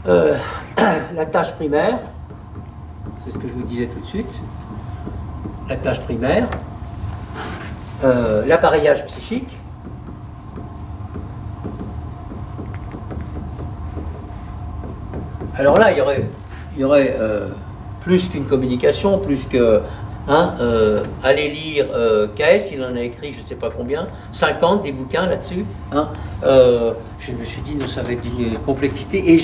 La tâche primaire, c'est ce que je vous disais tout de suite. La tâche primaire, l'appareillage psychique, alors là, il y aurait plus qu'une communication, plus que aller lire KS, il en a écrit je ne sais pas combien, 50 des bouquins là-dessus. Hein, je me suis dit, non, ça va être d'une complexité. Et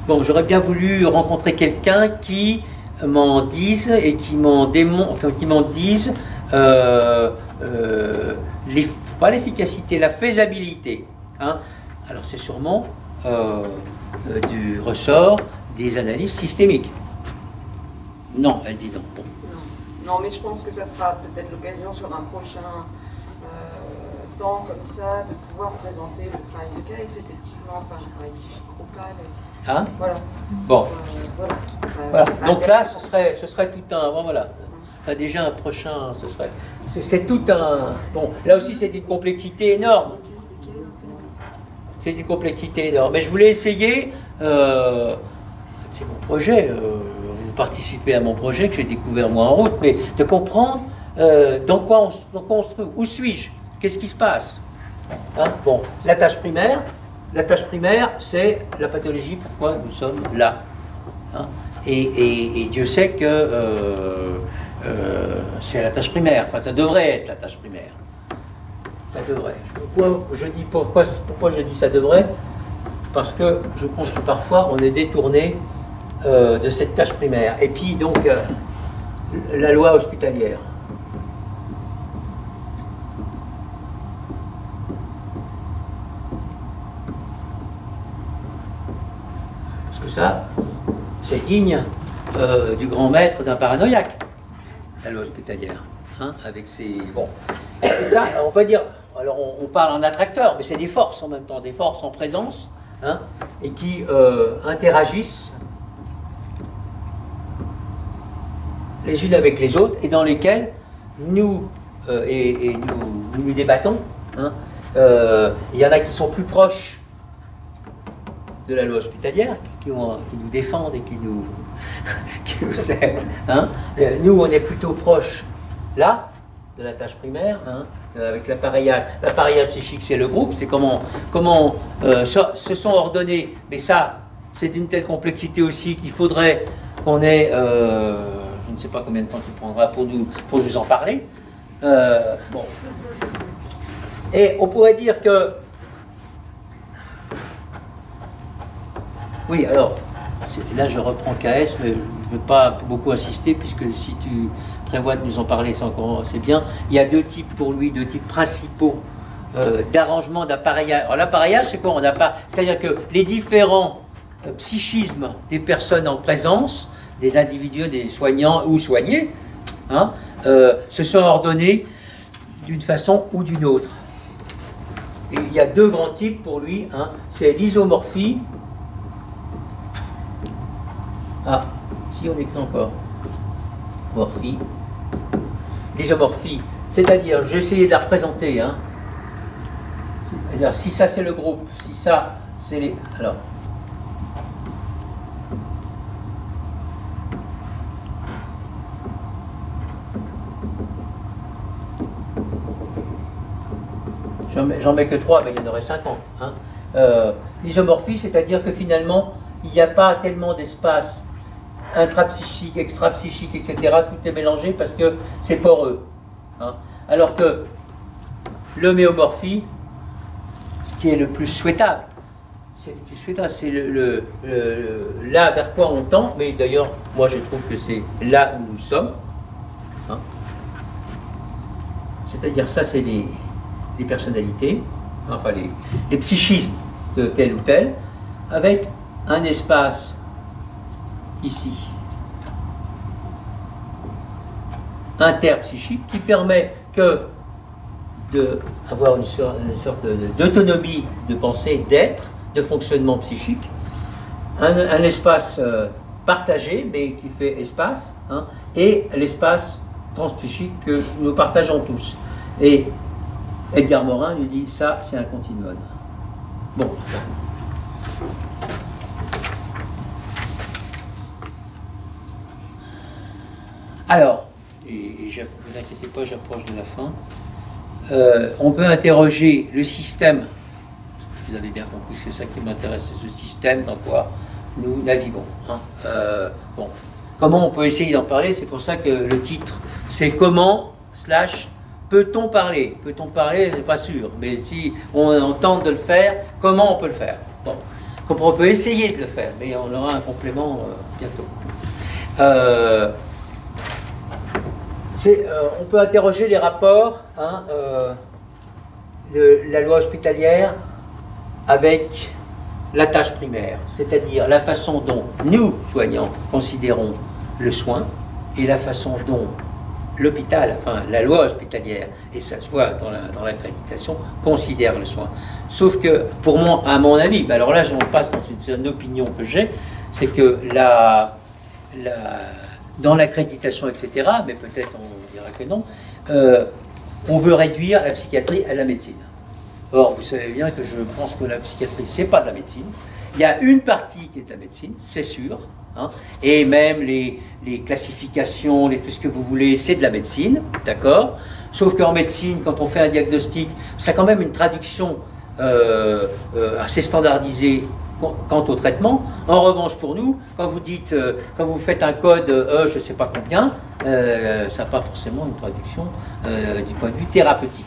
bon, j'aurais bien voulu rencontrer quelqu'un qui m'en dise et qui m'en dise pas l'efficacité, la faisabilité. Hein. Alors c'est sûrement du ressort des analyses systémiques. Non, elle dit non. Bon. Non, mais je pense que ça sera peut-être l'occasion sur un prochain temps comme ça de pouvoir présenter le travail de cas, et c'est effectivement, enfin, le travail psychique groupe. Hein? Voilà. Bon. Voilà. Donc là, ce serait tout un. Bon, voilà. Ça déjà un prochain. C'est tout un. Bon, là aussi, c'est d'une complexité énorme. C'est d'une complexité énorme. Mais je voulais essayer. C'est mon projet. Vous participez à mon projet que j'ai découvert moi en route, mais de comprendre dans quoi on se trouve. Où suis-je? Qu'est-ce qui se passe? Hein? Bon, la tâche primaire. La tâche primaire, c'est la pathologie, pourquoi nous sommes là. Hein? Et Dieu sait que c'est la tâche primaire, enfin ça devrait être la tâche primaire. Ça devrait. Pourquoi je dis ça devrait? Parce que je pense que parfois on est détourné de cette tâche primaire. Et puis donc, la loi hospitalière. Ça, c'est digne du grand maître d'un paranoïaque, la loi hospitalière, hein, avec ses... Bon, ça, on va dire, alors on parle en attracteur, mais c'est des forces en même temps, des forces en présence, hein, et qui interagissent les unes avec les autres, et dans lesquelles nous nous débattons. Hein. Il y en a qui sont plus proches de la loi hospitalière, qui nous défendent et qui nous aident. Hein. Nous, on est plutôt proche, là, de la tâche primaire, hein, avec l'appareillage. L'appareillage psychique, c'est le groupe, c'est comment se sont ordonnés, mais ça, c'est d'une telle complexité aussi qu'il faudrait qu'on ait, je ne sais pas combien de temps tu prendras pour nous en parler. Bon. Et on pourrait dire que oui, alors, là je reprends KS, mais je ne veux pas beaucoup insister, puisque si tu prévois de nous en parler, c'est bien. Il y a deux types pour lui, deux types principaux d'arrangement d'appareillage. Alors l'appareillage, c'est quoi? C'est-à-dire que les différents psychisme des personnes en présence, des individus, des soignants ou soignés, hein, se sont ordonnés d'une façon ou d'une autre. Et il y a deux grands types pour lui, hein, c'est l'isomorphie. Ah, si on écrit encore. Morphie. L'isomorphie, c'est-à-dire, j'ai essayé de la représenter, hein. C'est-à-dire, si ça c'est le groupe, si ça c'est les. Alors. J'en mets que 3, mais il y en aurait 50. Hein. L'isomorphie, c'est-à-dire que finalement, il n'y a pas tellement d'espace intrapsychique, extrapsychique, etc. Tout est mélangé parce que c'est poreux. Hein. Alors que l'homéomorphie, ce qui est le plus souhaitable, c'est là vers quoi on tend, mais d'ailleurs, moi je trouve que c'est là où nous sommes. Hein. C'est-à-dire, ça, c'est les personnalités, enfin les psychismes de tel ou tel, avec un espace ici interpsychique qui permet que d'avoir une sorte d'autonomie de pensée, d'être, de fonctionnement psychique, un espace partagé mais qui fait espace, hein, et l'espace transpsychique que nous partageons tous. Et Edgar Morin nous dit ça, c'est un continuum. Bon. Alors, et ne vous inquiétez pas, j'approche de la fin. On peut interroger le système. Vous avez bien compris, c'est ça qui m'intéresse, c'est ce système dans quoi nous naviguons. Hein. Bon. Comment on peut essayer d'en parler? C'est pour ça que le titre, c'est comment / peut-on parler? Peut-on parler? C'est pas sûr. Mais si on tente de le faire, comment on peut le faire? Bon. On peut essayer de le faire, mais on aura un complément bientôt. On peut interroger les rapports, hein, de la loi hospitalière avec la tâche primaire, c'est-à-dire la façon dont nous, soignants, considérons le soin et la façon dont l'hôpital, enfin la loi hospitalière, et ça se voit dans l'accréditation, considère le soin. Sauf que, pour moi, à mon avis, alors là, on passe dans une opinion que j'ai, c'est que dans l'accréditation, etc., mais peut-être on dira que non, on veut réduire la psychiatrie à la médecine. Or, vous savez bien que je pense que la psychiatrie, c'est pas de la médecine. Il y a une partie qui est de la médecine, c'est sûr, hein, et même les classifications, tout ce que vous voulez, c'est de la médecine, d'accord? Sauf qu'en médecine, quand on fait un diagnostic, ça a quand même une traduction assez standardisée quant au traitement. En revanche, pour nous, quand vous faites un code je ne sais pas combien, ça n'a pas forcément une traduction du point de vue thérapeutique.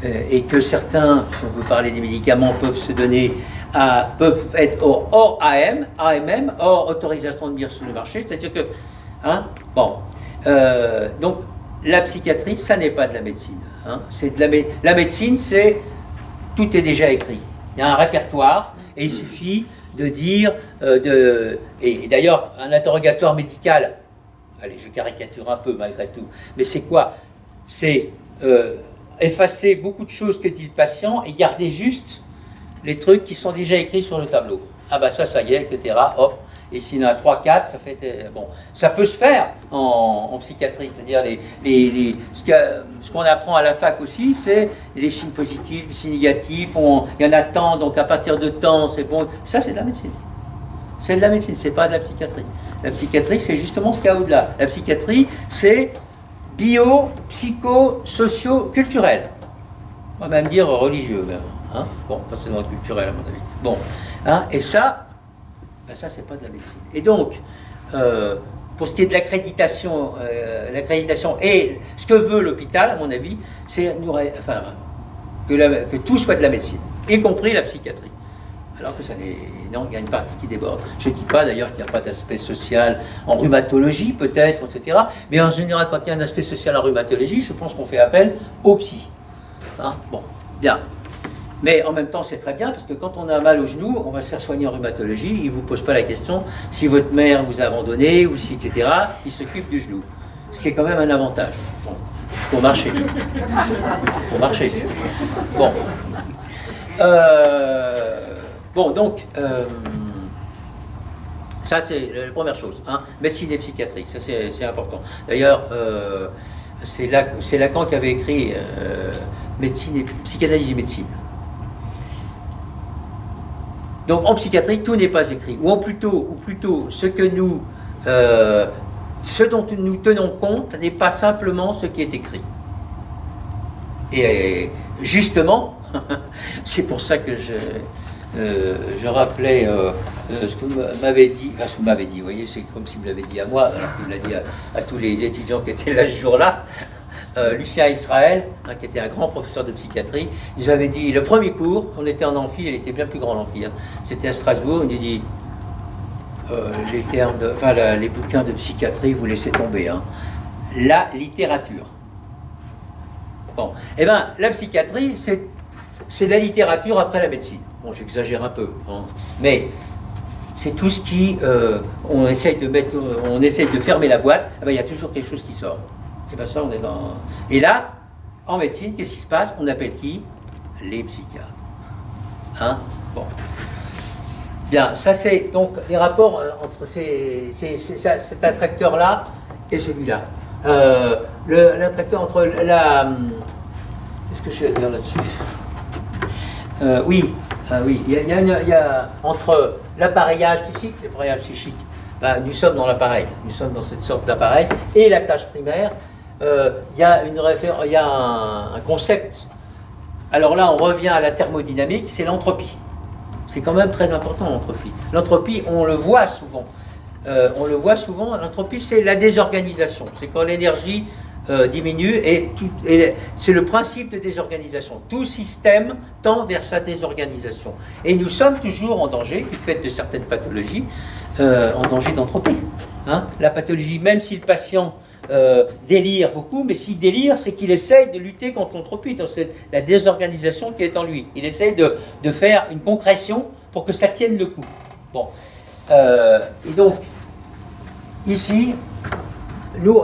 Et que certains, si on veut parler des médicaments, peuvent être hors AMM, hors autorisation de mise sur le marché, c'est-à-dire que, hein, bon, donc la psychiatrie, ça n'est pas de la médecine. Hein, c'est la médecine, c'est tout est déjà écrit. Il y a un répertoire et il suffit de dire, et d'ailleurs un interrogatoire médical, allez, je caricature un peu malgré tout, mais c'est quoi? C'est effacer beaucoup de choses que dit le patient et garder juste les trucs qui sont déjà écrits sur le tableau. Ah bah ça y est, etc. Hop. Et s'il y en a 3, 4, ça fait... Bon, ça peut se faire en psychiatrie, c'est-à-dire ce qu'on apprend à la fac aussi, c'est les signes positifs, les signes négatifs, il y en a tant, donc à partir de temps, c'est bon. Ça, c'est de la médecine. C'est de la médecine, c'est pas de la psychiatrie. La psychiatrie, c'est justement ce qu'il y a au-delà. La psychiatrie, c'est bio, psycho, socio, culturel. On va même dire religieux, même. Hein, bon, pas seulement culturel, à mon avis. Bon, hein, et ça, ben ça, c'est pas de la médecine. Et donc, pour ce qui est de l'accréditation et ce que veut l'hôpital, à mon avis, c'est que tout soit de la médecine, y compris la psychiatrie. Alors que ça n'est... Non, il y a une partie qui déborde. Je ne dis pas d'ailleurs qu'il n'y a pas d'aspect social en rhumatologie, peut-être, etc. Mais en général, quand il y a un aspect social en rhumatologie, je pense qu'on fait appel au psy. Hein, bon, bien. Mais en même temps, c'est très bien, parce que quand on a mal au genou, on va se faire soigner en rhumatologie, il ne vous pose pas la question si votre mère vous a abandonné, ou si, etc. Il s'occupe du genou. Ce qui est quand même un avantage. Bon, pour marcher. Pour marcher. Bon. Bon, donc, ça c'est la première chose. Hein. Médecine et psychiatrie, ça c'est important. D'ailleurs, c'est Lacan qui avait écrit médecine et psychanalyse et médecine. Donc en psychiatrie, tout n'est pas écrit. Ou plutôt, ce dont nous tenons compte n'est pas simplement ce qui est écrit. Et justement, c'est pour ça que je rappelais ce que vous m'avez dit, enfin ce que vous m'avez dit, vous voyez, c'est comme si vous l'avez dit à moi, alors que vous l'avez dit à tous les étudiants qui étaient là ce jour-là. Lucien Israël, hein, qui était un grand professeur de psychiatrie, il nous avait dit, le premier cours, on était en amphi, il était bien plus grand l'amphi, hein, c'était à Strasbourg, il nous dit, les bouquins de psychiatrie, vous laissez tomber, hein. La littérature. Bon, eh bien, la psychiatrie, c'est la littérature après la médecine. Bon, j'exagère un peu, hein, mais c'est tout ce qui, on essaye de fermer la boîte, eh ben, il y a toujours quelque chose qui sort. Et bien ça, on est dans... Et là, en médecine, qu'est-ce qui se passe? On appelle qui? Les psychiatres. Hein? Bon. Bien, ça c'est donc les rapports entre cet attracteur-là et celui-là. L'attracteur entre la... Qu'est-ce que je vais dire là-dessus? Oui, il y a entre l'appareillage psychique, l'appareillage psychique, ben, nous sommes dans l'appareil, nous sommes dans cette sorte d'appareil, et la tâche primaire, il y a un concept. Alors là, on revient à la thermodynamique, c'est l'entropie. C'est quand même très important, l'entropie. L'entropie, on le voit souvent. L'entropie, c'est la désorganisation. C'est quand l'énergie diminue, et c'est le principe de désorganisation. Tout système tend vers sa désorganisation. Et nous sommes toujours en danger, du fait de certaines pathologies, en danger d'entropie. Hein? La pathologie, même si le patient délire beaucoup, mais s'il délire, c'est qu'il essaye de lutter contre l'entropie. C'est la désorganisation qui est en lui. Il essaye de faire une concrétion pour que ça tienne le coup. Bon. Et donc, ici, nous,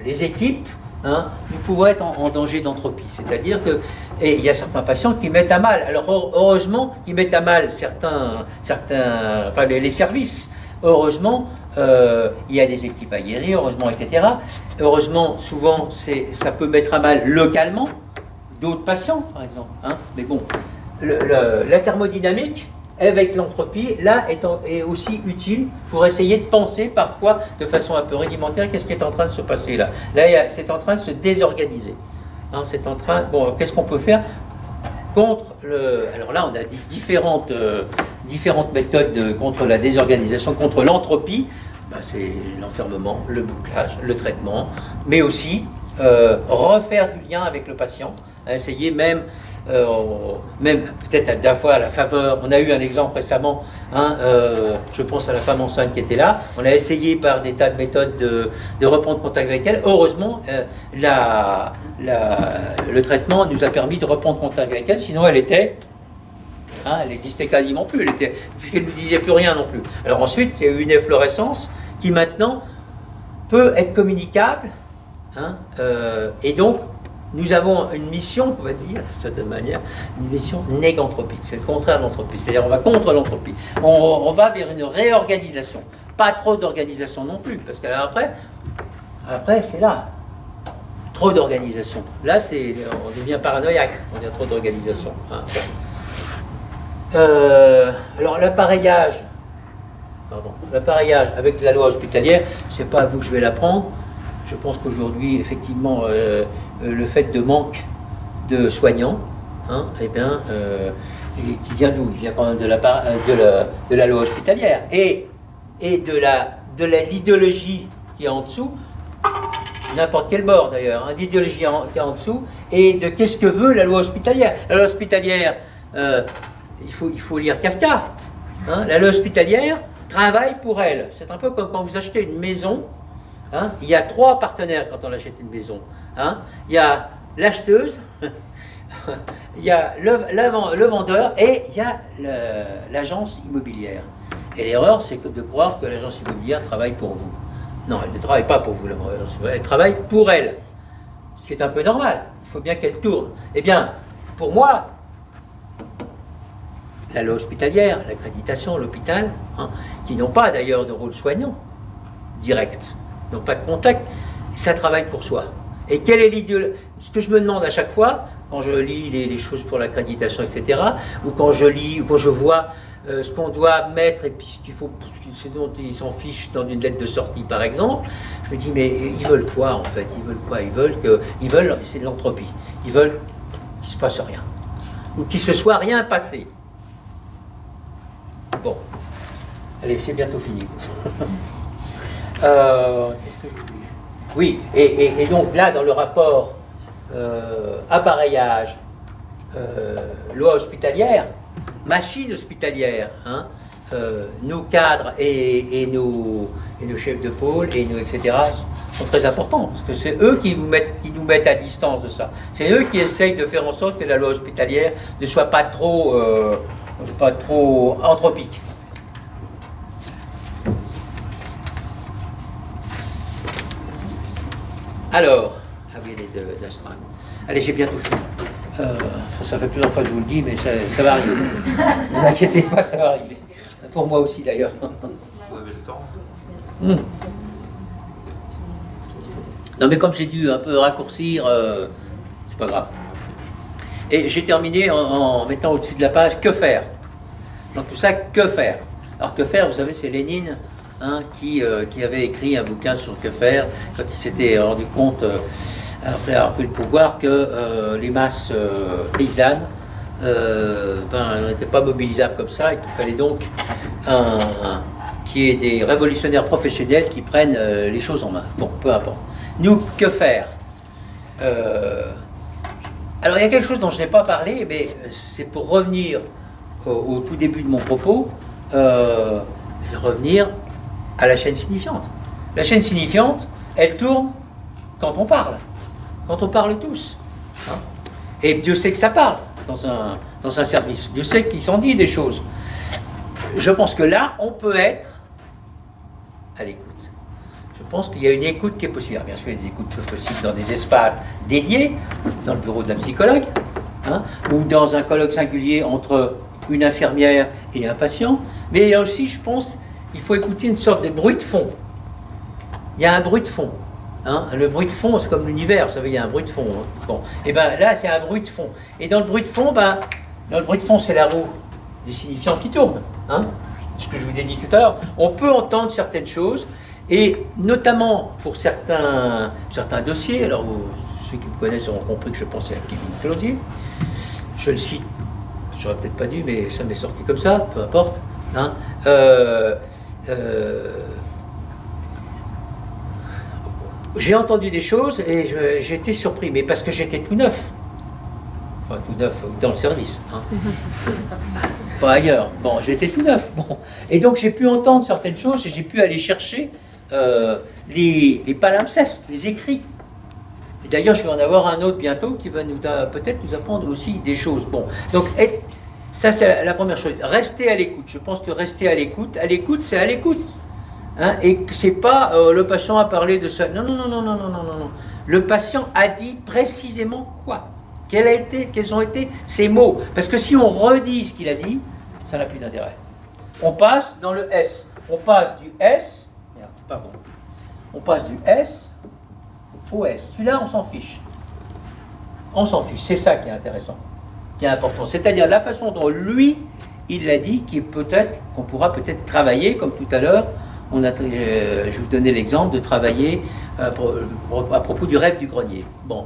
les équipes, hein, nous pouvons être en danger d'entropie. C'est-à-dire que, et il y a certains patients qui mettent à mal. Alors, heureusement, qui mettent à mal les services. Heureusement, il y a des équipes aguerries, heureusement, etc. Heureusement, souvent, ça peut mettre à mal localement d'autres patients, par exemple. Hein. Mais bon, la thermodynamique, avec l'entropie, là, est aussi utile pour essayer de penser parfois de façon un peu rudimentaire qu'est-ce qui est en train de se passer là. Là, c'est en train de se désorganiser. Hein, qu'est-ce qu'on peut faire contre alors là, on a dit différentes méthodes contre la désorganisation, contre l'entropie. Ben, c'est l'enfermement, le bouclage, le traitement, mais aussi refaire du lien avec le patient, essayer même peut-être à fois à la faveur. On a eu un exemple récemment, hein, je pense à la femme enceinte qui était là. On a essayé par des tas de méthodes de reprendre contact avec elle. Heureusement, le traitement nous a permis de reprendre contact avec elle, sinon elle n'existait quasiment plus, puisqu'elle ne nous disait plus rien non plus. Alors ensuite, il y a eu une efflorescence qui maintenant peut être communicable, hein, et donc nous avons une mission, on va dire, de certaine manière, une mission négantropique. C'est le contraire de l'entropie. C'est-à-dire, on va contre l'entropie. On va vers une réorganisation. Pas trop d'organisation non plus, parce qu'après, c'est là. Trop d'organisation. Là, on devient paranoïaque. On devient trop d'organisation. Hein. Alors, l'appareillage avec la loi hospitalière, c'est pas à vous que je vais l'apprendre. Je pense qu'aujourd'hui, effectivement, le fait de manque de soignants, hein, eh bien, qui vient d'où? Il vient quand même de la loi hospitalière et de l'idéologie qui est en dessous, n'importe quel bord d'ailleurs, hein, l'idéologie qui est en dessous, et de qu'est-ce que veut la loi hospitalière. La loi hospitalière, il faut lire Kafka. Hein, la loi hospitalière travaille pour elle. C'est un peu comme quand vous achetez une maison. Hein, il y a 3 partenaires quand on achète une maison. Hein. Il y a l'acheteuse, il y a le vendeur et il y a l'agence immobilière. Et l'erreur, c'est de croire que l'agence immobilière travaille pour vous. Non, elle ne travaille pas pour vous, elle travaille pour elle. Ce qui est un peu normal. Il faut bien qu'elle tourne. Eh bien, pour moi, la loi hospitalière, l'accréditation, l'hôpital, qui n'ont pas d'ailleurs de rôle soignant direct, n'ont pas de contact, ça travaille pour soi. Et quelle est l'idéologie? Ce que je me demande à chaque fois, quand je lis les choses pour l'accréditation, etc., ou quand je lis, ou quand je vois ce qu'on doit mettre et puis ce dont ils s'en fichent dans une lettre de sortie, par exemple, je me dis, mais ils veulent quoi en fait? Ils veulent quoi? Ils veulent, c'est de l'entropie. Ils veulent qu'il ne se passe rien. Ou qu'il ne se soit rien passé. Bon. Allez, c'est bientôt fini. Qu'est-ce que je dis? Oui, et donc là, dans le rapport appareillage, loi hospitalière, machine hospitalière, nos cadres et nos chefs de pôle, et nos, etc., sont très importants, parce que c'est eux qui nous mettent à distance de ça. C'est eux qui essayent de faire en sorte que la loi hospitalière ne soit pas trop anthropique. Alors, ah oui, les deux d'Astral. Allez, j'ai bientôt fini. Ça fait plusieurs fois que je vous le dis, mais ça va arriver. Ne vous inquiétez pas, ça va arriver. Pour moi aussi, d'ailleurs. Vous avez le temps? Non, mais comme j'ai dû un peu raccourcir, c'est pas grave. Et j'ai terminé en mettant au-dessus de la page « Que faire ?» Dans tout ça, que faire? Alors, que faire, vous savez, c'est Lénine qui avait écrit un bouquin sur que faire, quand il s'était rendu compte, après avoir pris le pouvoir, que les masses paysannes n'étaient pas mobilisables comme ça, et qu'il fallait donc qu'il y ait des révolutionnaires professionnels qui prennent les choses en main. Bon, peu importe. Nous, que faire? Alors, il y a quelque chose dont je n'ai pas parlé, mais c'est pour revenir au tout début de mon propos, revenir à la chaîne signifiante. La chaîne signifiante, elle tourne quand on parle tous. Et Dieu sait que ça parle dans un service. Dieu sait qu'ils s'en dit des choses. Je pense que là, on peut être à l'écoute. Je pense qu'il y a une écoute qui est possible. Alors, bien sûr, il y a des écoutes possibles dans des espaces dédiés, dans le bureau de la psychologue, ou dans un colloque singulier entre une infirmière et un patient. Mais il y a aussi, je pense, il faut écouter une sorte de bruit de fond. Il y a un bruit de fond. Le bruit de fond, c'est comme l'univers, vous savez, il y a un bruit de fond. Bon. Et bien là, il y a un bruit de fond. Et dans le bruit de fond, c'est la roue du signifiant qui tourne. Ce que je vous ai dit tout à l'heure. On peut entendre certaines choses, et notamment pour certains dossiers, alors ceux qui me connaissent auront compris que je pensais à Kevin Closier. Je le cite, j'aurais peut-être pas dû, mais ça m'est sorti comme ça, peu importe. J'ai entendu des choses et j'ai été surpris, mais parce que j'étais tout neuf. Enfin, tout neuf dans le service. Pas ailleurs. Bon, j'étais tout neuf. Bon. Et donc j'ai pu entendre certaines choses et j'ai pu aller chercher les palimpsestes, les écrits. Et d'ailleurs, je vais en avoir un autre bientôt qui va peut-être nous apprendre aussi des choses. Bon, donc ça c'est la première chose. Rester à l'écoute. Je pense que rester à l'écoute, c'est à l'écoute. Et que c'est pas le patient a parlé de ça. Non. Le patient a dit précisément quoi? Quels ont été ses mots? Parce que si on redit ce qu'il a dit, ça n'a plus d'intérêt. On passe dans le S. On passe du S. Merde, pardon. On passe du S au S. Celui-là, on s'en fiche. On s'en fiche. C'est ça qui est intéressant, qui est important. C'est-à-dire la façon dont lui, il l'a dit, qu'on pourra peut-être travailler, comme tout à l'heure. Je vais vous donner l'exemple de travailler à propos du rêve du grenier. Bon,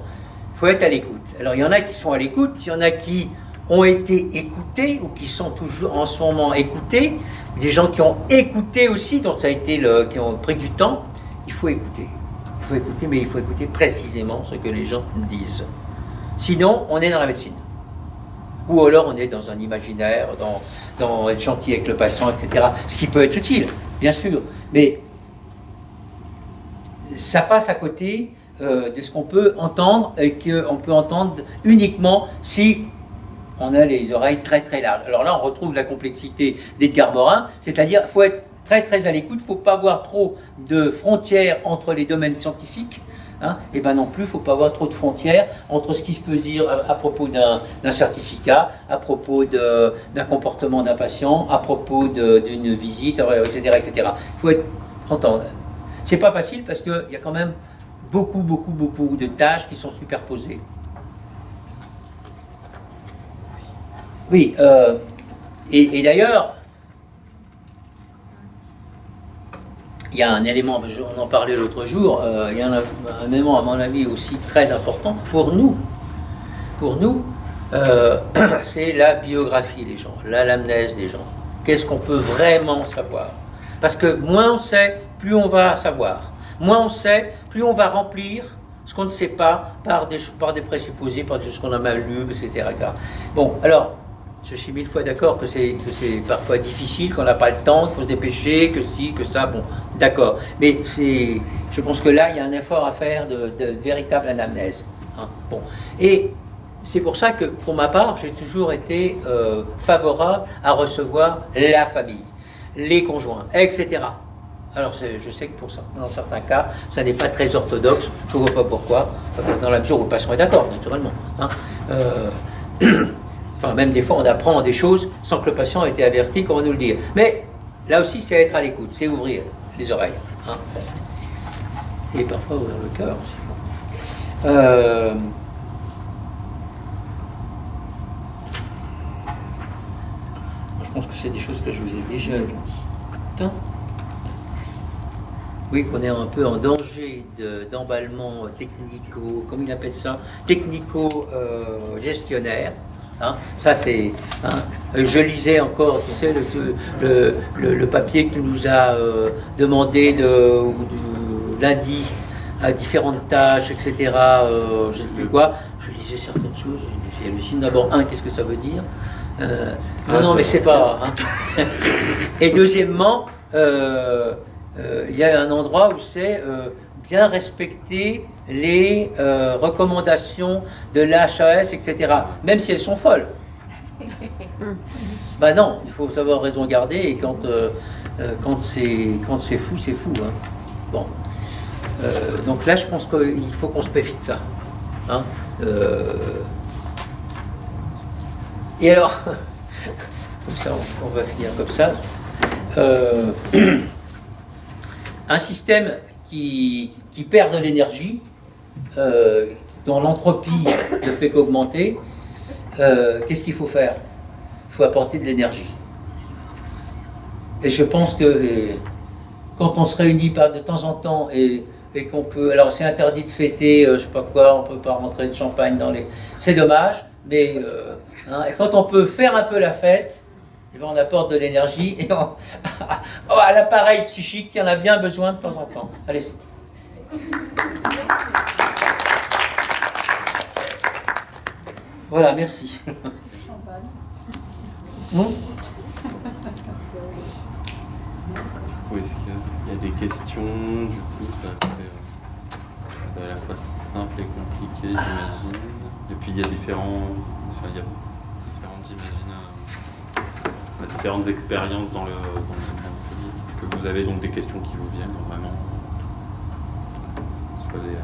il faut être à l'écoute. Alors, il y en a qui sont à l'écoute, il y en a qui ont été écoutés ou qui sont toujours en ce moment écoutés, des gens qui ont écouté aussi, dont ça a été qui ont pris du temps. Il faut écouter. Il faut écouter, mais il faut écouter précisément ce que les gens disent. Sinon, on est dans la médecine. Ou alors on est dans un imaginaire, dans être gentil avec le patient, etc. Ce qui peut être utile, bien sûr. Mais ça passe à côté de ce qu'on peut entendre et qu'on peut entendre uniquement si on a les oreilles très très larges. Alors là, on retrouve la complexité d'Edgar Morin, c'est-à-dire qu'il faut être très très à l'écoute, il ne faut pas avoir trop de frontières entre les domaines scientifiques, hein, et bien non plus, il ne faut pas avoir trop de frontières entre ce qui se peut dire à propos d'un certificat, à propos d'un comportement d'un patient, à propos d'une visite, etc., etc. Il faut entendre. C'est pas facile parce qu'il y a quand même beaucoup de tâches qui sont superposées. Oui, et d'ailleurs, il y a un élément, on en parlait l'autre jour, il y a un élément à mon avis aussi très important pour nous, c'est la biographie des gens, l'anamnèse des gens. Qu'est-ce qu'on peut vraiment savoir? Parce que moins on sait, plus on va savoir. Moins on sait, plus on va remplir ce qu'on ne sait pas par des présupposés, par des choses qu'on a mal lues, etc. Bon, alors, je suis 1000 fois d'accord que c'est parfois difficile, qu'on n'a pas le temps, qu'il faut se dépêcher, que ci, que ça, bon, d'accord. Mais je pense que là, il y a un effort à faire de véritable anamnèse. Hein, bon. Et c'est pour ça que, pour ma part, j'ai toujours été favorable à recevoir la famille, les conjoints, etc. Alors, je sais que dans certains cas, ça n'est pas très orthodoxe, je ne vois pas pourquoi, dans la mesure où le patient est d'accord, naturellement. Hein. Enfin, même des fois, on apprend des choses sans que le patient ait été averti qu'on va nous le dire. Mais là aussi, c'est être à l'écoute, c'est ouvrir les oreilles. Hein. Et parfois ouvrir le cœur aussi. Je pense que c'est des choses que je vous ai déjà dites. Oui, qu'on est un peu en danger d'emballement technico, comme il appelle ça, technico-gestionnaire. Hein, ça c'est. Hein, je lisais encore, tu sais, le papier que tu nous as demandé lundi à différentes tâches, etc. Je ne sais plus quoi. Je lisais certaines choses. Je me suis dit d'abord, qu'est-ce que ça veut dire? Non, mais c'est pas. Hein. Et deuxièmement, il y a un endroit où c'est bien respecter les recommandations de l'HAS, etc. Même si elles sont folles. Ben non, il faut savoir raison garder et quand c'est fou, c'est fou. Hein. Bon. Donc là, je pense qu'il faut qu'on se méfie de ça. Hein. Et alors, comme ça, on va finir comme ça. Un système qui perd de l'énergie, dont l'entropie ne fait qu'augmenter, qu'est-ce qu'il faut faire? Il faut apporter de l'énergie. Et je pense que quand on se réunit de temps en temps et qu'on peut... Alors c'est interdit de fêter, je sais pas quoi, on ne peut pas rentrer de champagne dans les... C'est dommage, mais et quand on peut faire un peu la fête, et bien on apporte de l'énergie et à l'appareil psychique qui en a bien besoin de temps en temps. Allez, c'est tout. Voilà, merci. Oui, il y a des questions, du coup, ça c'est à la fois simple et compliqué, j'imagine. Et puis il y a différentes, j'imagine, différentes expériences dans le domaine public. Est-ce que vous avez donc des questions qui vous viennent vraiment? Soit des...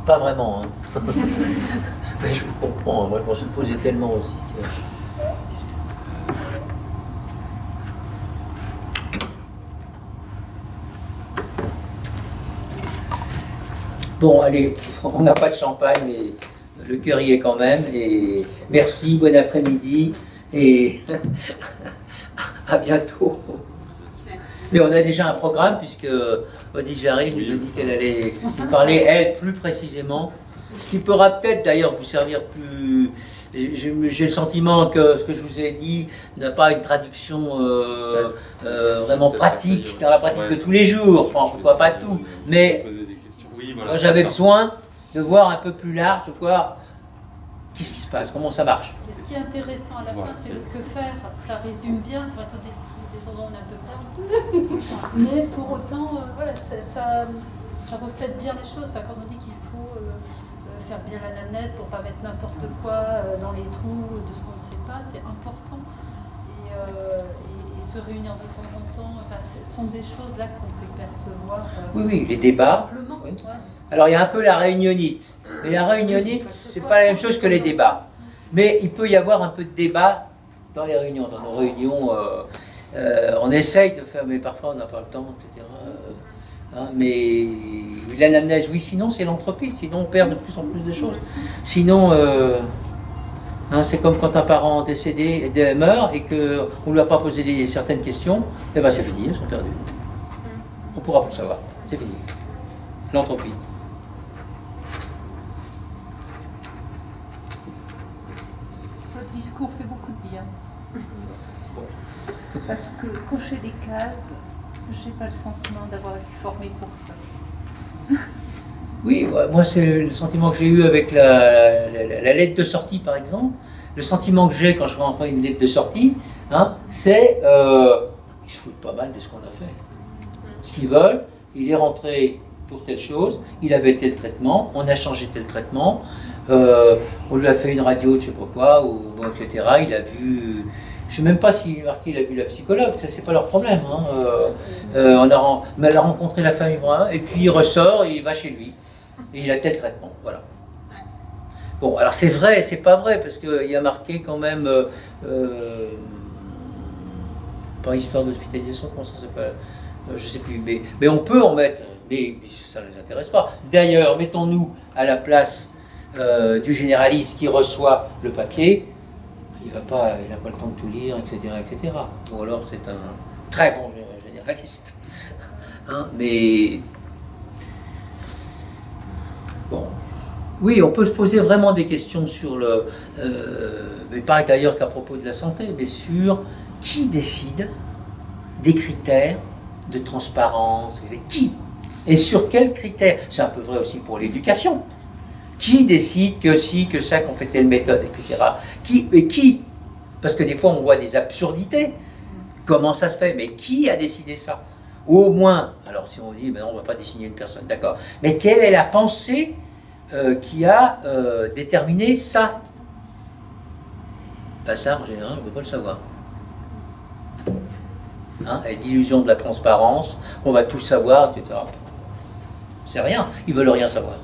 Pas vraiment, hein. Mais je vous comprends, moi je m'en suis posé tellement aussi. Bon, allez, on n'a pas de champagne, mais le cœur y est quand même. Et merci, bon après-midi, et à bientôt. Mais on a déjà un programme, puisque Odile Jarry nous a dit qu'elle allait nous parler, elle, plus précisément. Ce qui pourra peut-être d'ailleurs vous servir plus... J'ai le sentiment que ce que je vous ai dit n'a pas une traduction vraiment pratique, dans la pratique de tous les jours. Enfin, pourquoi pas tout. Mais moi, j'avais besoin de voir un peu plus large, quoi. Qu'est-ce qui se passe, comment ça marche. Ce qui est intéressant à la fin, c'est le que faire. Ça résume bien sur le côté des endroits où on est un peu peur. Mais pour autant, voilà, ça reflète bien les choses. Enfin, quand on dit qu'il faut faire bien l'anamnèse pour ne pas mettre n'importe quoi dans les trous de ce qu'on ne sait pas, c'est important. Et se réunir de temps en temps, enfin, ce sont des choses là qu'on peut percevoir. Oui, les débats. Oui. Ouais. Alors il y a un peu la réunionite. Mais la réunionite, c'est pas la même chose que les débats. Mais il peut y avoir un peu de débat dans les réunions. Dans nos réunions, on essaye de faire, mais parfois on n'a pas le temps, etc. Mais l'anamnèse, oui, sinon c'est l'entropie. Sinon on perd de plus en plus de choses. Sinon, c'est comme quand un parent décédé meurt et qu'on ne lui a pas posé certaines questions, et ben c'est fini, elles sont perdues. On ne pourra plus le savoir. C'est fini. L'entropie. Votre discours fait beaucoup de bien. Parce que cocher des cases, j'ai pas le sentiment d'avoir été formée pour ça. Oui, moi c'est le sentiment que j'ai eu avec la lettre de sortie par exemple. Le sentiment que j'ai quand je rentre une lettre de sortie, c'est ils se foutent pas mal de ce qu'on a fait. Ce qu'ils veulent, il est rentré pour telle chose, il avait tel traitement, on a changé tel traitement, on lui a fait une radio de je sais pas quoi, etc. Il a vu, je sais même pas s'il est marqué, il a vu la psychologue, ça c'est pas leur problème. On a rencontré la famille Brun, et puis il ressort et il va chez lui. Et il a tel traitement, voilà. Bon, alors c'est vrai, c'est pas vrai, parce qu'il y a marqué quand même, par histoire d'hospitalisation, comment ça s'appelle, je sais plus, mais on peut en mettre, mais ça ne les intéresse pas. D'ailleurs, mettons-nous à la place du généraliste qui reçoit le papier, il n'a pas le temps de tout lire, etc., etc. Ou alors c'est un très bon généraliste. Mais bon, oui, on peut se poser vraiment des questions sur le, mais pas d'ailleurs qu'à propos de la santé, mais sur qui décide des critères de transparence, qui et sur quels critères. C'est un peu vrai aussi pour l'éducation. Qui décide que si, que ça, qu'on fait telle méthode, etc. Qui parce que des fois on voit des absurdités. Comment ça se fait? Mais qui a décidé ça? Ou au moins, alors si on dit, mais non, on ne va pas désigner une personne, d'accord. Mais quelle est la pensée qui a déterminé ça? Ben ça, en général, on ne peut pas le savoir. Et l'illusion de la transparence, on va tout savoir, etc. C'est rien, ils ne veulent rien savoir.